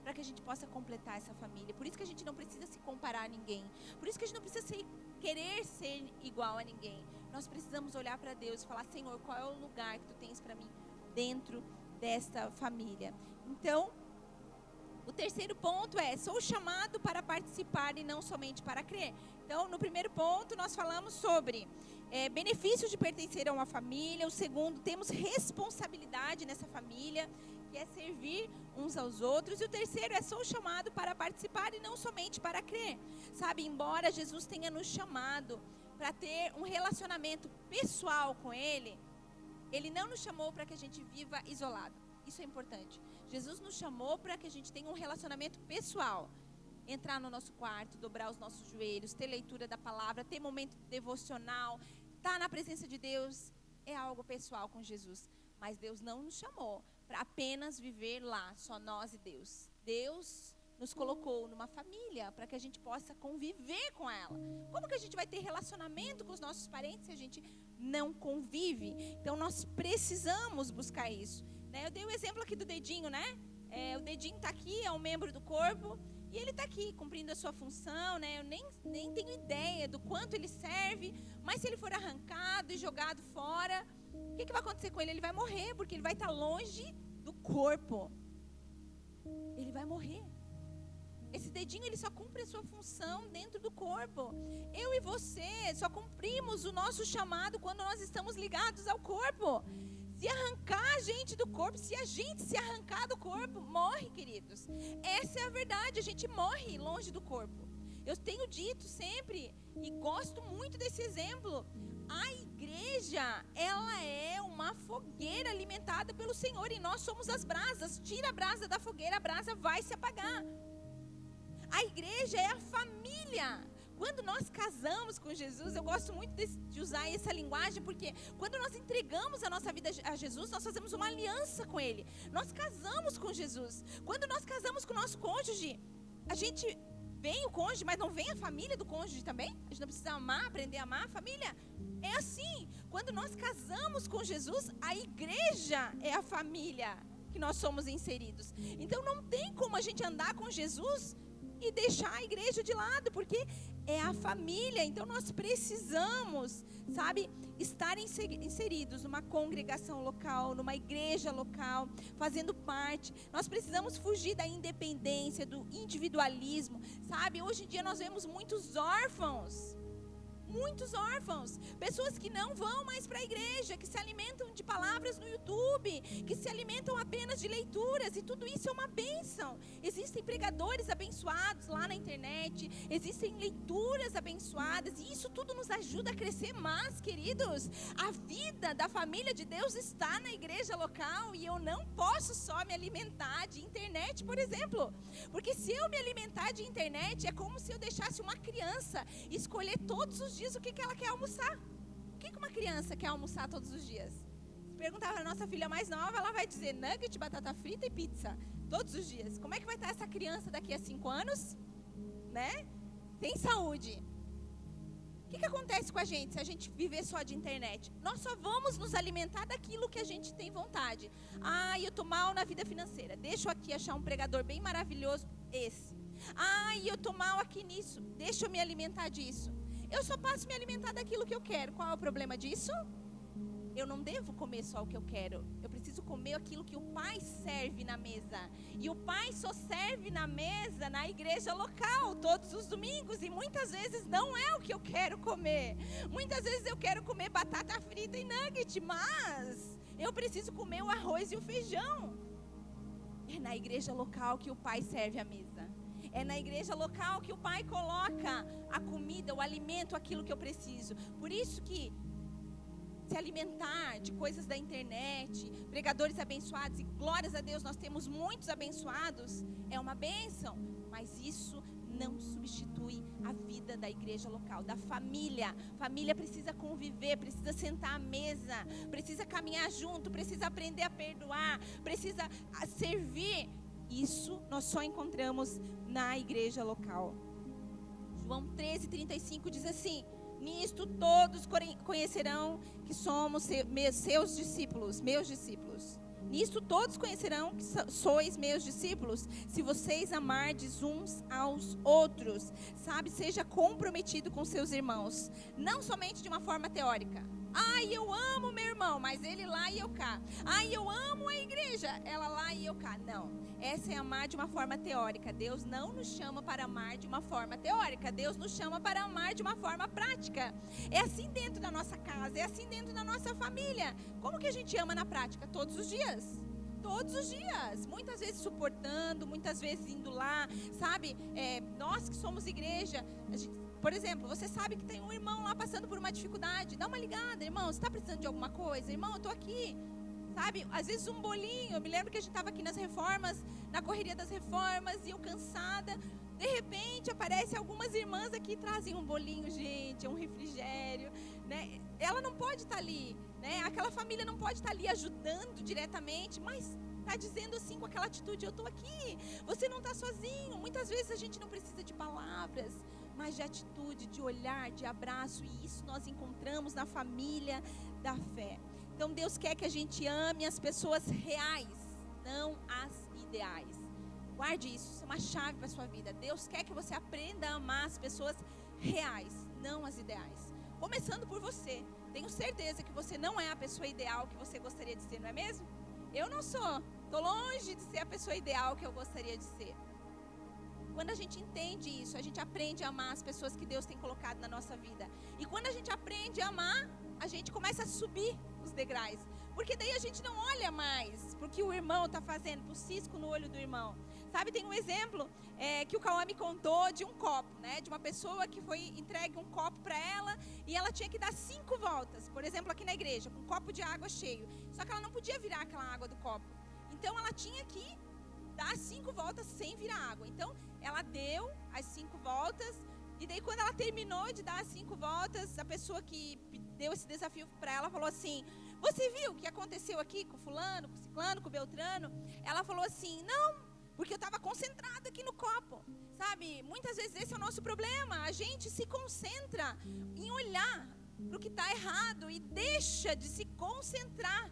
para que a gente possa completar essa família. Por isso que a gente não precisa se comparar a ninguém. Por isso que a gente não precisa querer ser igual a ninguém. Nós precisamos olhar para Deus e falar: Senhor, qual é o lugar que Tu tens para mim dentro desta família? Então, o terceiro ponto é: sou chamado para participar e não somente para crer. Então, no primeiro ponto, nós falamos sobre benefícios de pertencer a uma família. O segundo, temos responsabilidade nessa família, que é servir uns aos outros. E o terceiro é: sou chamado para participar e não somente para crer. Sabe, embora Jesus tenha nos chamado para ter um relacionamento pessoal com Ele, Ele não nos chamou para que a gente viva isolado. Isso é importante. Jesus nos chamou para que a gente tenha um relacionamento pessoal. Entrar no nosso quarto, dobrar os nossos joelhos, ter leitura da palavra, ter momento devocional, estar na presença de Deus. É algo pessoal com Jesus. Mas Deus não nos chamou para apenas viver lá, só nós e Deus. Deus nos colocou numa família para que a gente possa conviver com ela. Como que a gente vai ter relacionamento com os nossos parentes se a gente não convive? Então nós precisamos buscar isso. Eu dei o exemplo aqui do dedinho, né? O dedinho está aqui, é um membro do corpo, e ele está aqui, cumprindo a sua função, né? Eu nem tenho ideia do quanto ele serve, mas se ele for arrancado e jogado fora, o que vai acontecer com ele? Ele vai morrer, porque ele vai estar longe do corpo. Ele vai morrer. Esse dedinho, ele só cumpre a sua função dentro do corpo. Eu e você só cumprimos o nosso chamado quando nós estamos ligados ao corpo. Se arrancar a gente do corpo, se a gente se arrancar do corpo, morre, queridos. Essa é a verdade, a gente morre longe do corpo. Eu tenho dito sempre, e gosto muito desse exemplo, a igreja, ela é uma fogueira alimentada pelo Senhor, e nós somos as brasas. Tira a brasa da fogueira, a brasa vai se apagar. A igreja é a família. Quando nós casamos com Jesus, eu gosto muito de usar essa linguagem, porque quando nós entregamos a nossa vida a Jesus, nós fazemos uma aliança com Ele. Nós casamos com Jesus. Quando nós casamos com o nosso cônjuge, a gente vem o cônjuge, mas não vem a família do cônjuge também? A gente não precisa amar, aprender a amar a família? É assim. Quando nós casamos com Jesus, a igreja é a família que nós somos inseridos. Então não tem como a gente andar com Jesus e deixar a igreja de lado, porque é a família. Então nós precisamos, sabe, estar inseridos numa congregação local, numa igreja local, fazendo parte. Nós precisamos fugir da independência, do individualismo, sabe? Hoje em dia nós vemos muitos órfãos, pessoas que não vão mais para a igreja, que se alimentam de palavras no YouTube, que se alimentam apenas de leituras, e tudo isso é uma bênção. Existem pregadores abençoados lá na internet, existem leituras abençoadas, e isso tudo nos ajuda a crescer. Mas, queridos, a vida da família de Deus está na igreja local, e eu não posso só me alimentar de internet, por exemplo, porque se eu me alimentar de internet, é como se eu deixasse uma criança escolher todos os dias o que ela quer almoçar. O que uma criança quer almoçar todos os dias? Se perguntar para a nossa filha mais nova, ela vai dizer nugget, batata frita e pizza, todos os dias. Como é que vai estar essa criança daqui a 5 anos? Né? Sem saúde. O que acontece com a gente se a gente viver só de internet? Nós só vamos nos alimentar daquilo que a gente tem vontade. Eu tô mal na vida financeira. Deixa eu aqui achar um pregador bem maravilhoso, esse. Eu tô mal aqui nisso. Deixa eu me alimentar disso. Eu só posso me alimentar daquilo que eu quero. Qual é o problema disso? Eu não devo comer só o que eu quero. Eu preciso comer aquilo que o Pai serve na mesa. E o Pai só serve na mesa na igreja local, todos os domingos. E muitas vezes não é o que eu quero comer. Muitas vezes eu quero comer batata frita e nugget, mas eu preciso comer o arroz e o feijão. É na igreja local que o Pai serve a mesa. É na igreja local que o Pai coloca a comida, o alimento, aquilo que eu preciso. Por isso que se alimentar de coisas da internet, pregadores abençoados, e glórias a Deus, nós temos muitos abençoados, é uma bênção, mas isso não substitui a vida da igreja local, da família. Família precisa conviver, precisa sentar à mesa, precisa caminhar junto, precisa aprender a perdoar, precisa servir. Isso nós só encontramos na igreja local. João 13:35 diz assim: Nisto todos conhecerão que somos seus discípulos, meus discípulos. Nisto todos conhecerão que sois meus discípulos, se vocês amardes uns aos outros. Sabe, seja comprometido com seus irmãos, não somente de uma forma teórica. Ai, eu amo meu irmão, mas ele lá e eu cá. Ai, eu amo a igreja, ela lá e eu cá. Não, essa é amar de uma forma teórica. Deus não nos chama para amar de uma forma teórica. Deus nos chama para amar de uma forma prática. É assim dentro da nossa casa, é assim dentro da nossa família. Como que a gente ama na prática? Todos os dias. Todos os dias, muitas vezes suportando, muitas vezes indo lá, sabe? Nós que somos igreja, por exemplo, você sabe que tem um irmão lá passando por uma dificuldade, dá uma ligada, irmão, você está precisando de alguma coisa? Irmão, eu estou aqui, sabe? Às vezes um bolinho, eu me lembro que a gente estava aqui nas reformas, na correria das reformas, e eu cansada, de repente aparecem algumas irmãs aqui, trazem um bolinho, gente, um refrigério, né? Ela não pode estar ali, né? Aquela família não pode estar ali ajudando diretamente, mas está dizendo assim com aquela atitude, eu estou aqui, você não está sozinho. Muitas vezes a gente não precisa de palavras, mas de atitude, de olhar, de abraço, e isso nós encontramos na família da fé. Então Deus quer que a gente ame as pessoas reais, não as ideais. Guarde isso é uma chave para a sua vida. Deus quer que você aprenda a amar as pessoas reais, não as ideais. Começando por você. Tenho certeza que você não é a pessoa ideal que você gostaria de ser, não é mesmo? Eu não sou. Estou longe de ser a pessoa ideal que eu gostaria de ser. Quando a gente entende isso, a gente aprende a amar as pessoas que Deus tem colocado na nossa vida. E quando a gente aprende a amar, a gente começa a subir os degraus. Porque daí a gente não olha mais para o que o irmão está fazendo, para o cisco no olho do irmão. Sabe, tem um exemplo que o Cauã me contou de um copo, né? De uma pessoa que foi entregue um copo para ela e ela tinha que dar 5 voltas. Por exemplo, aqui na igreja, com um copo de água cheio. Só que ela não podia virar aquela água do copo. Então, ela tinha que dar 5 voltas sem virar água. Então, ela deu as 5 voltas. E daí, quando ela terminou de dar as 5 voltas, a pessoa que deu esse desafio para ela falou assim: você viu o que aconteceu aqui com fulano, com ciclano, com beltrano? Ela falou assim: não, porque eu estava concentrada aqui no copo. Sabe, muitas vezes esse é o nosso problema. A gente se concentra em olhar para o que está errado e deixa de se concentrar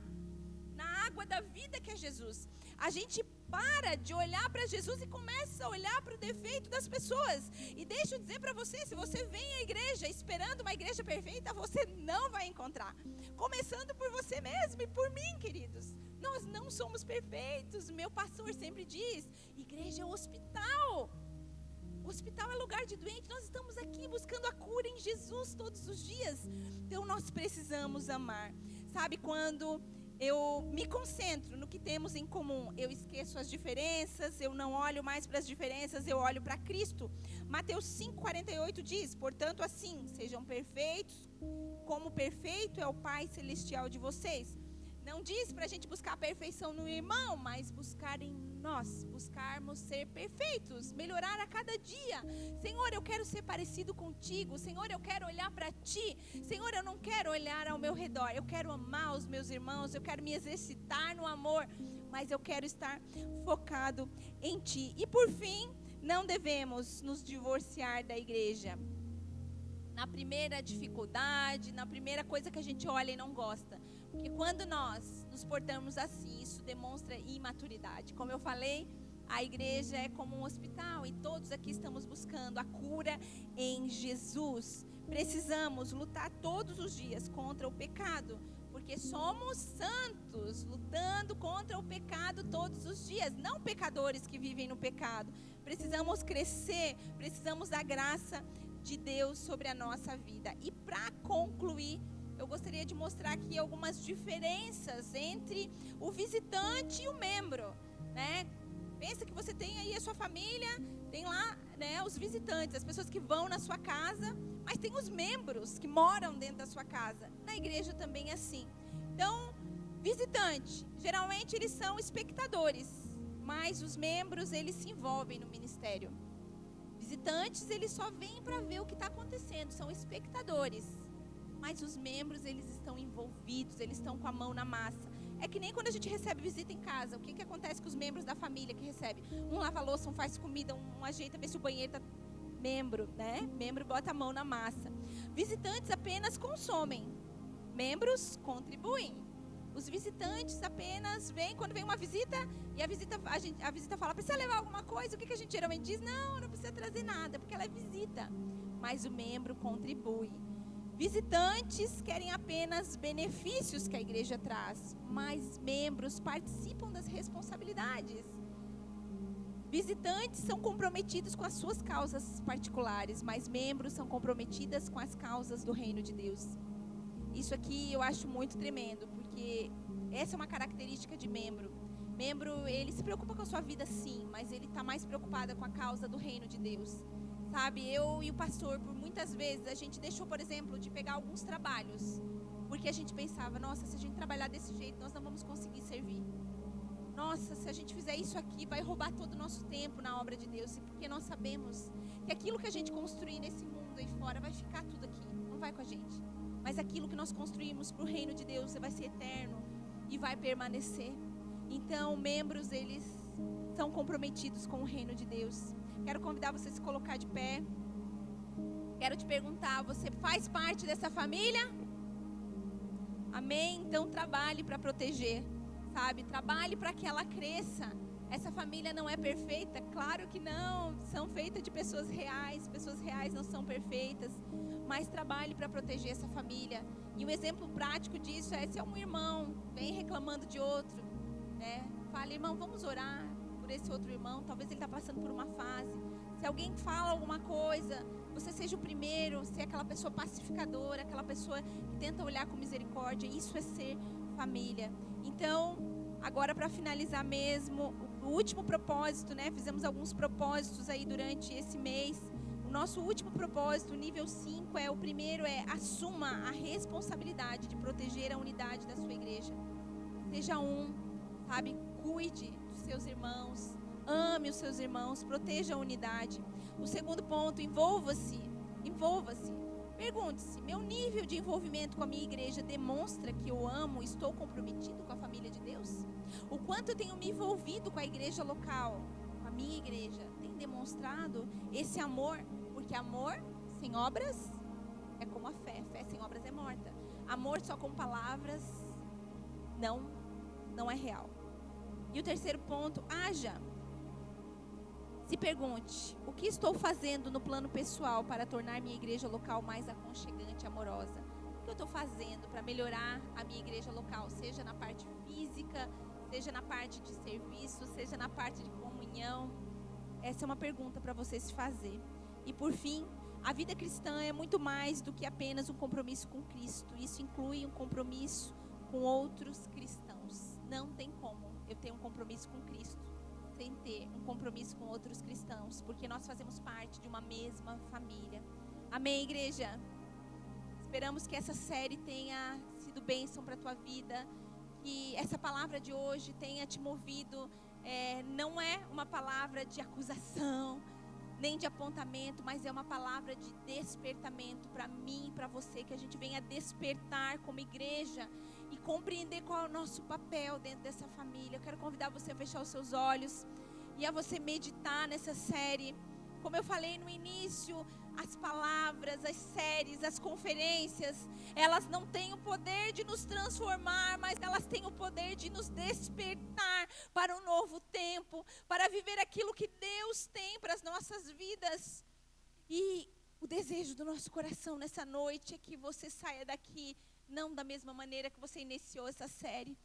na água da vida que é Jesus. A gente para de olhar para Jesus e começa a olhar para o defeito das pessoas. E deixa eu dizer para você, se você vem à igreja esperando uma igreja perfeita, você não vai encontrar. Começando por você mesmo e por mim, queridos. Nós não somos perfeitos. Meu pastor sempre diz, igreja é um hospital. O hospital é lugar de doente. Nós estamos aqui buscando a cura em Jesus todos os dias. Então nós precisamos amar. Sabe, quando eu me concentro no que temos em comum, eu esqueço as diferenças, eu não olho mais para as diferenças, eu olho para Cristo. Mateus 5,48 diz, portanto assim, sejam perfeitos, como perfeito é o Pai Celestial de vocês. Não diz para a gente buscar a perfeição no irmão, mas buscar em nós, buscarmos ser perfeitos, melhorar a cada dia. Senhor, eu quero ser parecido contigo. Senhor, eu quero olhar para ti. Senhor, eu não quero olhar ao meu redor. Eu quero amar os meus irmãos, eu quero me exercitar no amor, mas eu quero estar focado em ti. E por fim, não devemos nos divorciar da igreja. Na primeira dificuldade, na primeira coisa que a gente olha e não gosta. Porque quando nós nos portamos assim, isso demonstra imaturidade. Como eu falei, a igreja é como um hospital e todos aqui estamos buscando a cura em Jesus. Precisamos lutar todos os dias contra o pecado, porque somos santos, lutando contra o pecado todos os dias, não pecadores que vivem no pecado. Precisamos crescer, precisamos da graça de Deus sobre a nossa vida. E para concluir, eu gostaria de mostrar aqui algumas diferenças entre o visitante e o membro, né? Pensa que você tem aí a sua família, tem lá, né, os visitantes, as pessoas que vão na sua casa, mas tem os membros que moram dentro da sua casa. Na igreja também é assim. Então, visitante, geralmente eles são espectadores, mas os membros, eles se envolvem no ministério. Visitantes, eles só vêm para ver o que está acontecendo, são espectadores. Mas os membros, eles estão envolvidos, eles estão com a mão na massa. É que nem quando a gente recebe visita em casa. O que acontece com os membros da família que recebe? Um lava a louça, um faz comida, um ajeita, vê se o banheiro está... Membro, né? Membro bota a mão na massa. Visitantes apenas consomem, membros contribuem. Os visitantes apenas vêm quando vem uma visita e a visita fala, precisa levar alguma coisa? O que a gente geralmente diz? Não precisa trazer nada, porque ela é visita. Mas o membro contribui. Visitantes querem apenas benefícios que a igreja traz, mas membros participam das responsabilidades. Visitantes são comprometidos com as suas causas particulares, mas membros são comprometidos com as causas do reino de Deus. Isso aqui eu acho muito tremendo, porque essa é uma característica de membro. Membro, ele se preocupa com a sua vida sim, mas ele está mais preocupado com a causa do reino de Deus. Sabe, eu e o pastor, por muitas vezes, a gente deixou, por exemplo, de pegar alguns trabalhos, porque a gente pensava, nossa, se a gente trabalhar desse jeito, nós não vamos conseguir servir. Nossa, se a gente fizer isso aqui, vai roubar todo o nosso tempo na obra de Deus. Porque nós sabemos que aquilo que a gente construir nesse mundo aí fora vai ficar tudo aqui, não vai com a gente. Mas aquilo que nós construímos para o reino de Deus vai ser eterno e vai permanecer. Então, membros, eles são comprometidos com o reino de Deus. Quero convidar você a se colocar de pé. Quero te perguntar, você faz parte dessa família? Amém? Então, trabalhe para proteger. Sabe, trabalhe para que ela cresça. Essa família não é perfeita? Claro que não, são feitas de pessoas reais não são perfeitas, mas trabalhe para proteger essa família. E um exemplo prático disso é se é um irmão vem reclamando de outro, né? Fale, irmão, vamos orar por esse outro irmão, talvez ele está passando por uma fase. Se alguém fala alguma coisa, você seja o primeiro, ser aquela pessoa pacificadora, aquela pessoa que tenta olhar com misericórdia. Isso é ser família. Então, agora para finalizar mesmo, o último propósito, né? Fizemos alguns propósitos aí durante esse mês. O nosso último propósito, nível 5, o primeiro é assuma a responsabilidade de proteger a unidade da sua igreja. Seja sabe? Cuide dos seus irmãos, ame os seus irmãos, proteja a unidade. O segundo ponto, envolva-se. Pergunte-se, meu nível de envolvimento com a minha igreja demonstra que eu amo, estou comprometido com a família de Deus? O quanto eu tenho me envolvido com a igreja local, com a minha igreja, tem demonstrado esse amor? Porque amor sem obras é como a fé sem obras é morta. Amor só com palavras não é real. E o terceiro ponto, haja. Se pergunte, o que estou fazendo no plano pessoal para tornar minha igreja local mais aconchegante e amorosa? O que eu estou fazendo para melhorar a minha igreja local? Seja na parte física, seja na parte de serviço, seja na parte de comunhão. Essa é uma pergunta para você se fazer. E por fim, a vida cristã é muito mais do que apenas um compromisso com Cristo. Isso inclui um compromisso com outros cristãos. Não tem como eu ter um compromisso com Cristo sem ter um compromisso com outros cristãos, porque nós fazemos parte de uma mesma família. Amém, igreja? Esperamos que essa série tenha sido bênção para a tua vida, que essa palavra de hoje tenha te movido. Não é uma palavra de acusação, nem de apontamento, mas é uma palavra de despertamento para mim e para você, que a gente venha despertar como igreja e compreender qual é o nosso papel dentro dessa família. Eu quero convidar você a fechar os seus olhos e a você meditar nessa série. Como eu falei no início, as palavras, as séries, as conferências, elas não têm o poder de nos transformar, mas elas têm o poder de nos despertar para um novo tempo, para viver aquilo que Deus tem para as nossas vidas. E o desejo do nosso coração nessa noite é que você saia daqui não da mesma maneira que você iniciou essa série.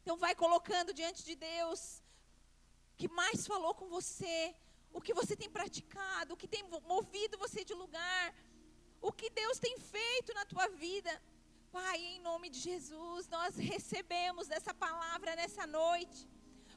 Então vai colocando diante de Deus o que mais falou com você, o que você tem praticado, o que tem movido você de lugar, o que Deus tem feito na tua vida. Pai, em nome de Jesus, nós recebemos dessa palavra nessa noite.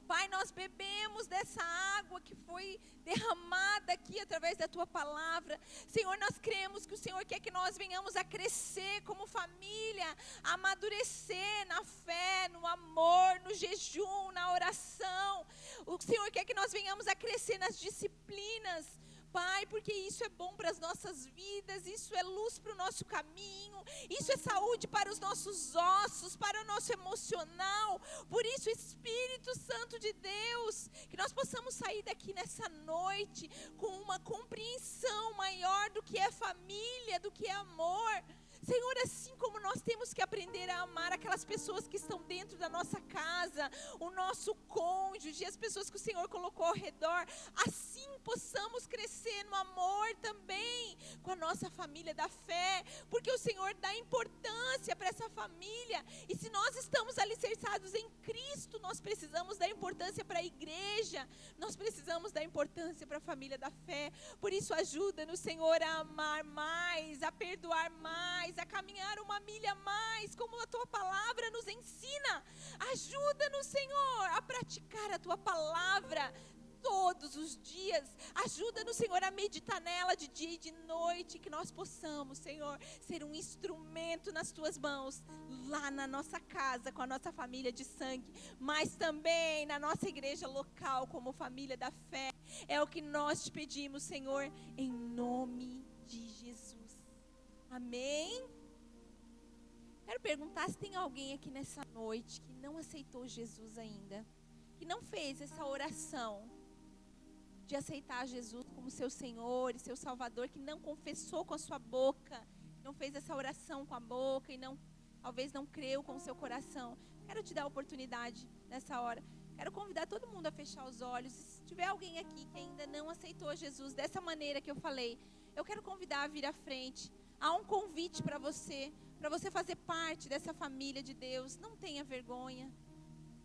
Pai, nós bebemos dessa água que foi derramada aqui através da Tua palavra. Senhor, nós cremos que o Senhor quer que nós venhamos a crescer como família, a amadurecer na fé, no amor, no jejum, na oração. O Senhor quer que nós venhamos a crescer nas disciplinas. Pai, porque isso é bom para as nossas vidas, isso é luz para o nosso caminho, isso é saúde para os nossos ossos, para o nosso emocional. Por isso, Espírito Santo de Deus, que nós possamos sair daqui nessa noite com uma compreensão maior do que é família, do que é amor. Senhor, assim como nós temos que aprender a amar aquelas pessoas que estão dentro da nossa casa, o nosso cônjuge, as pessoas que o Senhor colocou ao redor, assim possamos crescer no amor também com a nossa família da fé, porque o Senhor dá importância para essa família, e se nós estamos alicerçados em Cristo, nós precisamos dar importância para a igreja, nós precisamos dar importância para a família da fé. Por isso, ajuda-nos, Senhor, a amar mais, a perdoar mais, a caminhar uma milha a mais, como a Tua palavra nos ensina. Ajuda-nos, Senhor, a praticar a Tua palavra todos os dias. Ajuda-nos, Senhor, a meditar nela de dia e de noite, que nós possamos, Senhor, ser um instrumento nas Tuas mãos, lá na nossa casa, com a nossa família de sangue, mas também na nossa igreja local, como família da fé. É o que nós te pedimos, Senhor, em nome de Jesus. Amém? Quero perguntar se tem alguém aqui nessa noite que não aceitou Jesus ainda, que não fez essa oração de aceitar Jesus como seu Senhor e seu Salvador, que não confessou com a sua boca, não fez essa oração com a boca e talvez não creu com o seu coração. Quero te dar a oportunidade nessa hora. Quero convidar todo mundo a fechar os olhos. Se tiver alguém aqui que ainda não aceitou Jesus dessa maneira que eu falei, eu quero convidar a vir à frente. Há um convite para você fazer parte dessa família de Deus. Não tenha vergonha,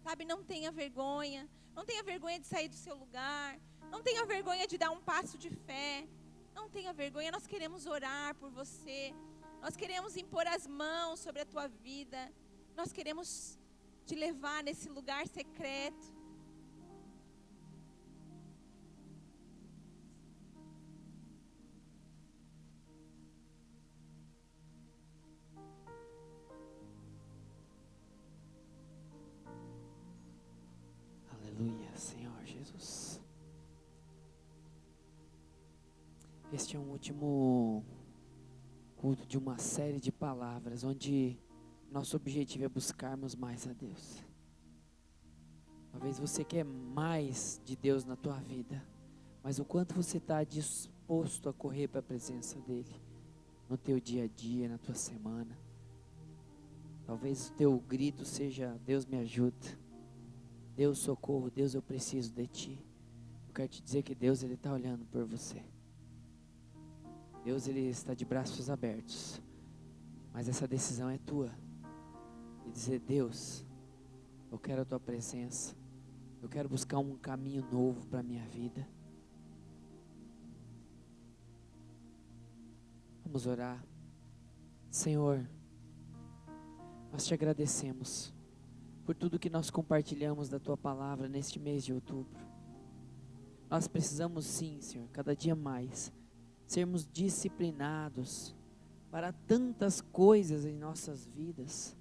sabe? Não tenha vergonha. Não tenha vergonha de sair do seu lugar. Não tenha vergonha de dar um passo de fé. Não tenha vergonha. Nós queremos orar por você. Nós queremos impor as mãos sobre a tua vida. Nós queremos te levar nesse lugar secreto. Aleluia, Senhor Jesus. Este é um último culto de uma série de palavras, onde nosso objetivo é buscarmos mais a Deus. Talvez você quer mais de Deus na tua vida, mas o quanto você está disposto a correr para a presença dEle, no teu dia a dia, na tua semana. Talvez o teu grito seja: Deus me ajuda, Deus socorro, Deus eu preciso de Ti. Eu quero te dizer que Deus, Ele está olhando por você. Deus, Ele está de braços abertos, mas essa decisão é tua, de dizer: Deus, eu quero a Tua presença, eu quero buscar um caminho novo para a minha vida. Vamos orar. Senhor, nós te agradecemos por tudo que nós compartilhamos da Tua palavra neste mês de outubro. Nós precisamos sim, Senhor, cada dia mais, sermos disciplinados para tantas coisas em nossas vidas,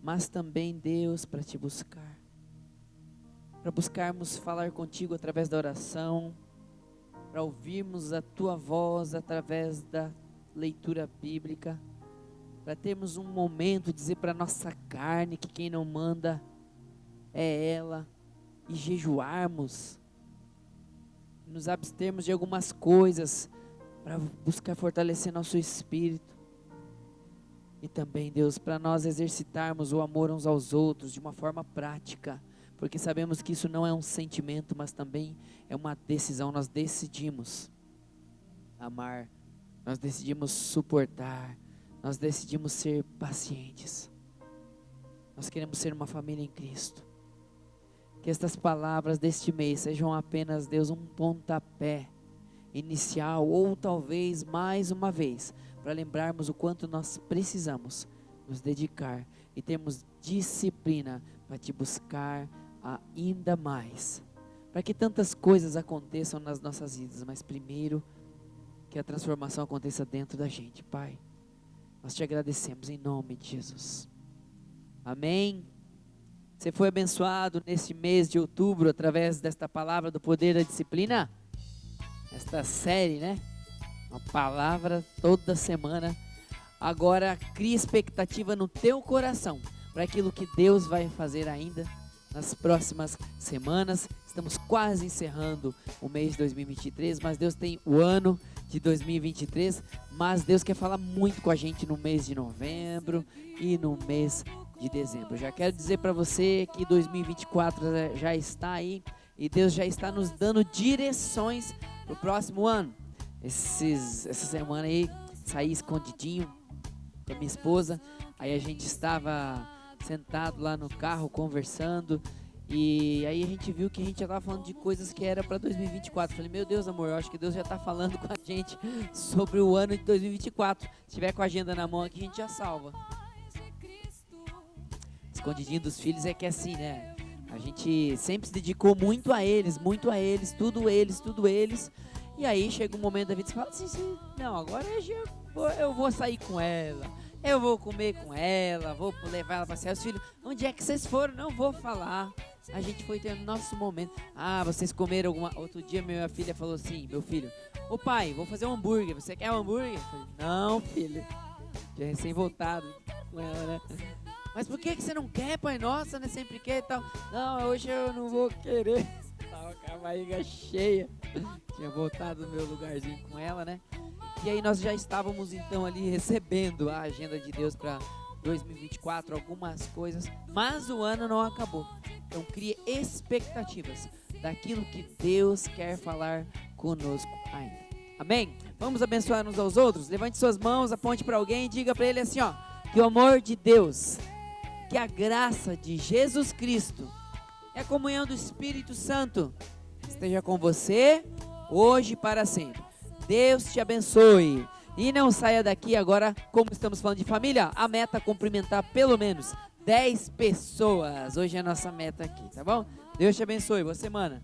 mas também, Deus, para Te buscar, para buscarmos falar contigo através da oração, para ouvirmos a Tua voz através da leitura bíblica, para termos um momento, dizer para a nossa carne que quem não manda é ela, e jejuarmos, nos abstermos de algumas coisas, para buscar fortalecer nosso espírito, e também, Deus, para nós exercitarmos o amor uns aos outros de uma forma prática, porque sabemos que isso não é um sentimento, mas também é uma decisão. Nós decidimos amar, nós decidimos suportar, nós decidimos ser pacientes. Nós queremos ser uma família em Cristo. Que estas palavras deste mês sejam apenas, Deus, um pontapé inicial, ou talvez mais uma vez, para lembrarmos o quanto nós precisamos nos dedicar e termos disciplina para Te buscar ainda mais, para que tantas coisas aconteçam nas nossas vidas, mas primeiro que a transformação aconteça dentro da gente. Pai, nós Te agradecemos em nome de Jesus. Amém. Você foi abençoado neste mês de outubro através desta palavra do poder da disciplina? esta série, né? Uma palavra toda semana. Agora cria expectativa no teu coração para aquilo que Deus vai fazer ainda nas próximas semanas. Estamos quase encerrando o mês de 2023, mas Deus tem o ano de 2023, mas Deus quer falar muito com a gente no mês de novembro e no mês de dezembro. Já quero dizer para você que 2024 já está aí e Deus já está nos dando direções para o próximo ano. Essa semana aí saí escondidinho com a minha esposa, aí a gente estava sentado lá no carro conversando e aí a gente viu que a gente já estava falando de coisas que era para 2024. Falei, meu Deus, amor, eu acho que Deus já está falando com a gente sobre o ano de 2024. Se tiver com a agenda na mão aqui, a gente já salva. Escondidinho dos filhos é que é assim, né? A gente sempre se dedicou muito a eles, tudo eles. E aí chega um momento da vida e você fala assim, não, agora eu vou sair com ela, eu vou comer com ela, vou levar ela para passear. Os filhos, onde é que vocês foram? Não vou falar. A gente foi tendo nosso momento. Ah, vocês comeram alguma... Outro dia minha filha falou assim, meu filho, ô pai, vou fazer um hambúrguer, você quer um hambúrguer? Eu falei, não, filho, já é recém-voltado com ela, né? Mas por que você não quer, pai? Nossa, né? Sempre quer e tal. Não, hoje eu não vou querer. Tava com a barriga cheia. Tinha voltado no meu lugarzinho com ela, né? E aí nós já estávamos então ali recebendo a agenda de Deus para 2024, algumas coisas. Mas o ano não acabou. Então crie expectativas daquilo que Deus quer falar conosco ainda. Amém? Vamos abençoar uns aos outros? Levante suas mãos, aponte para alguém e diga para ele assim, ó. Que o amor de Deus, que a graça de Jesus Cristo e a comunhão do Espírito Santo esteja com você hoje e para sempre. Deus te abençoe. E não saia daqui agora, como estamos falando de família, a meta é cumprimentar pelo menos 10 pessoas. Hoje é a nossa meta aqui, tá bom? Deus te abençoe. Boa semana.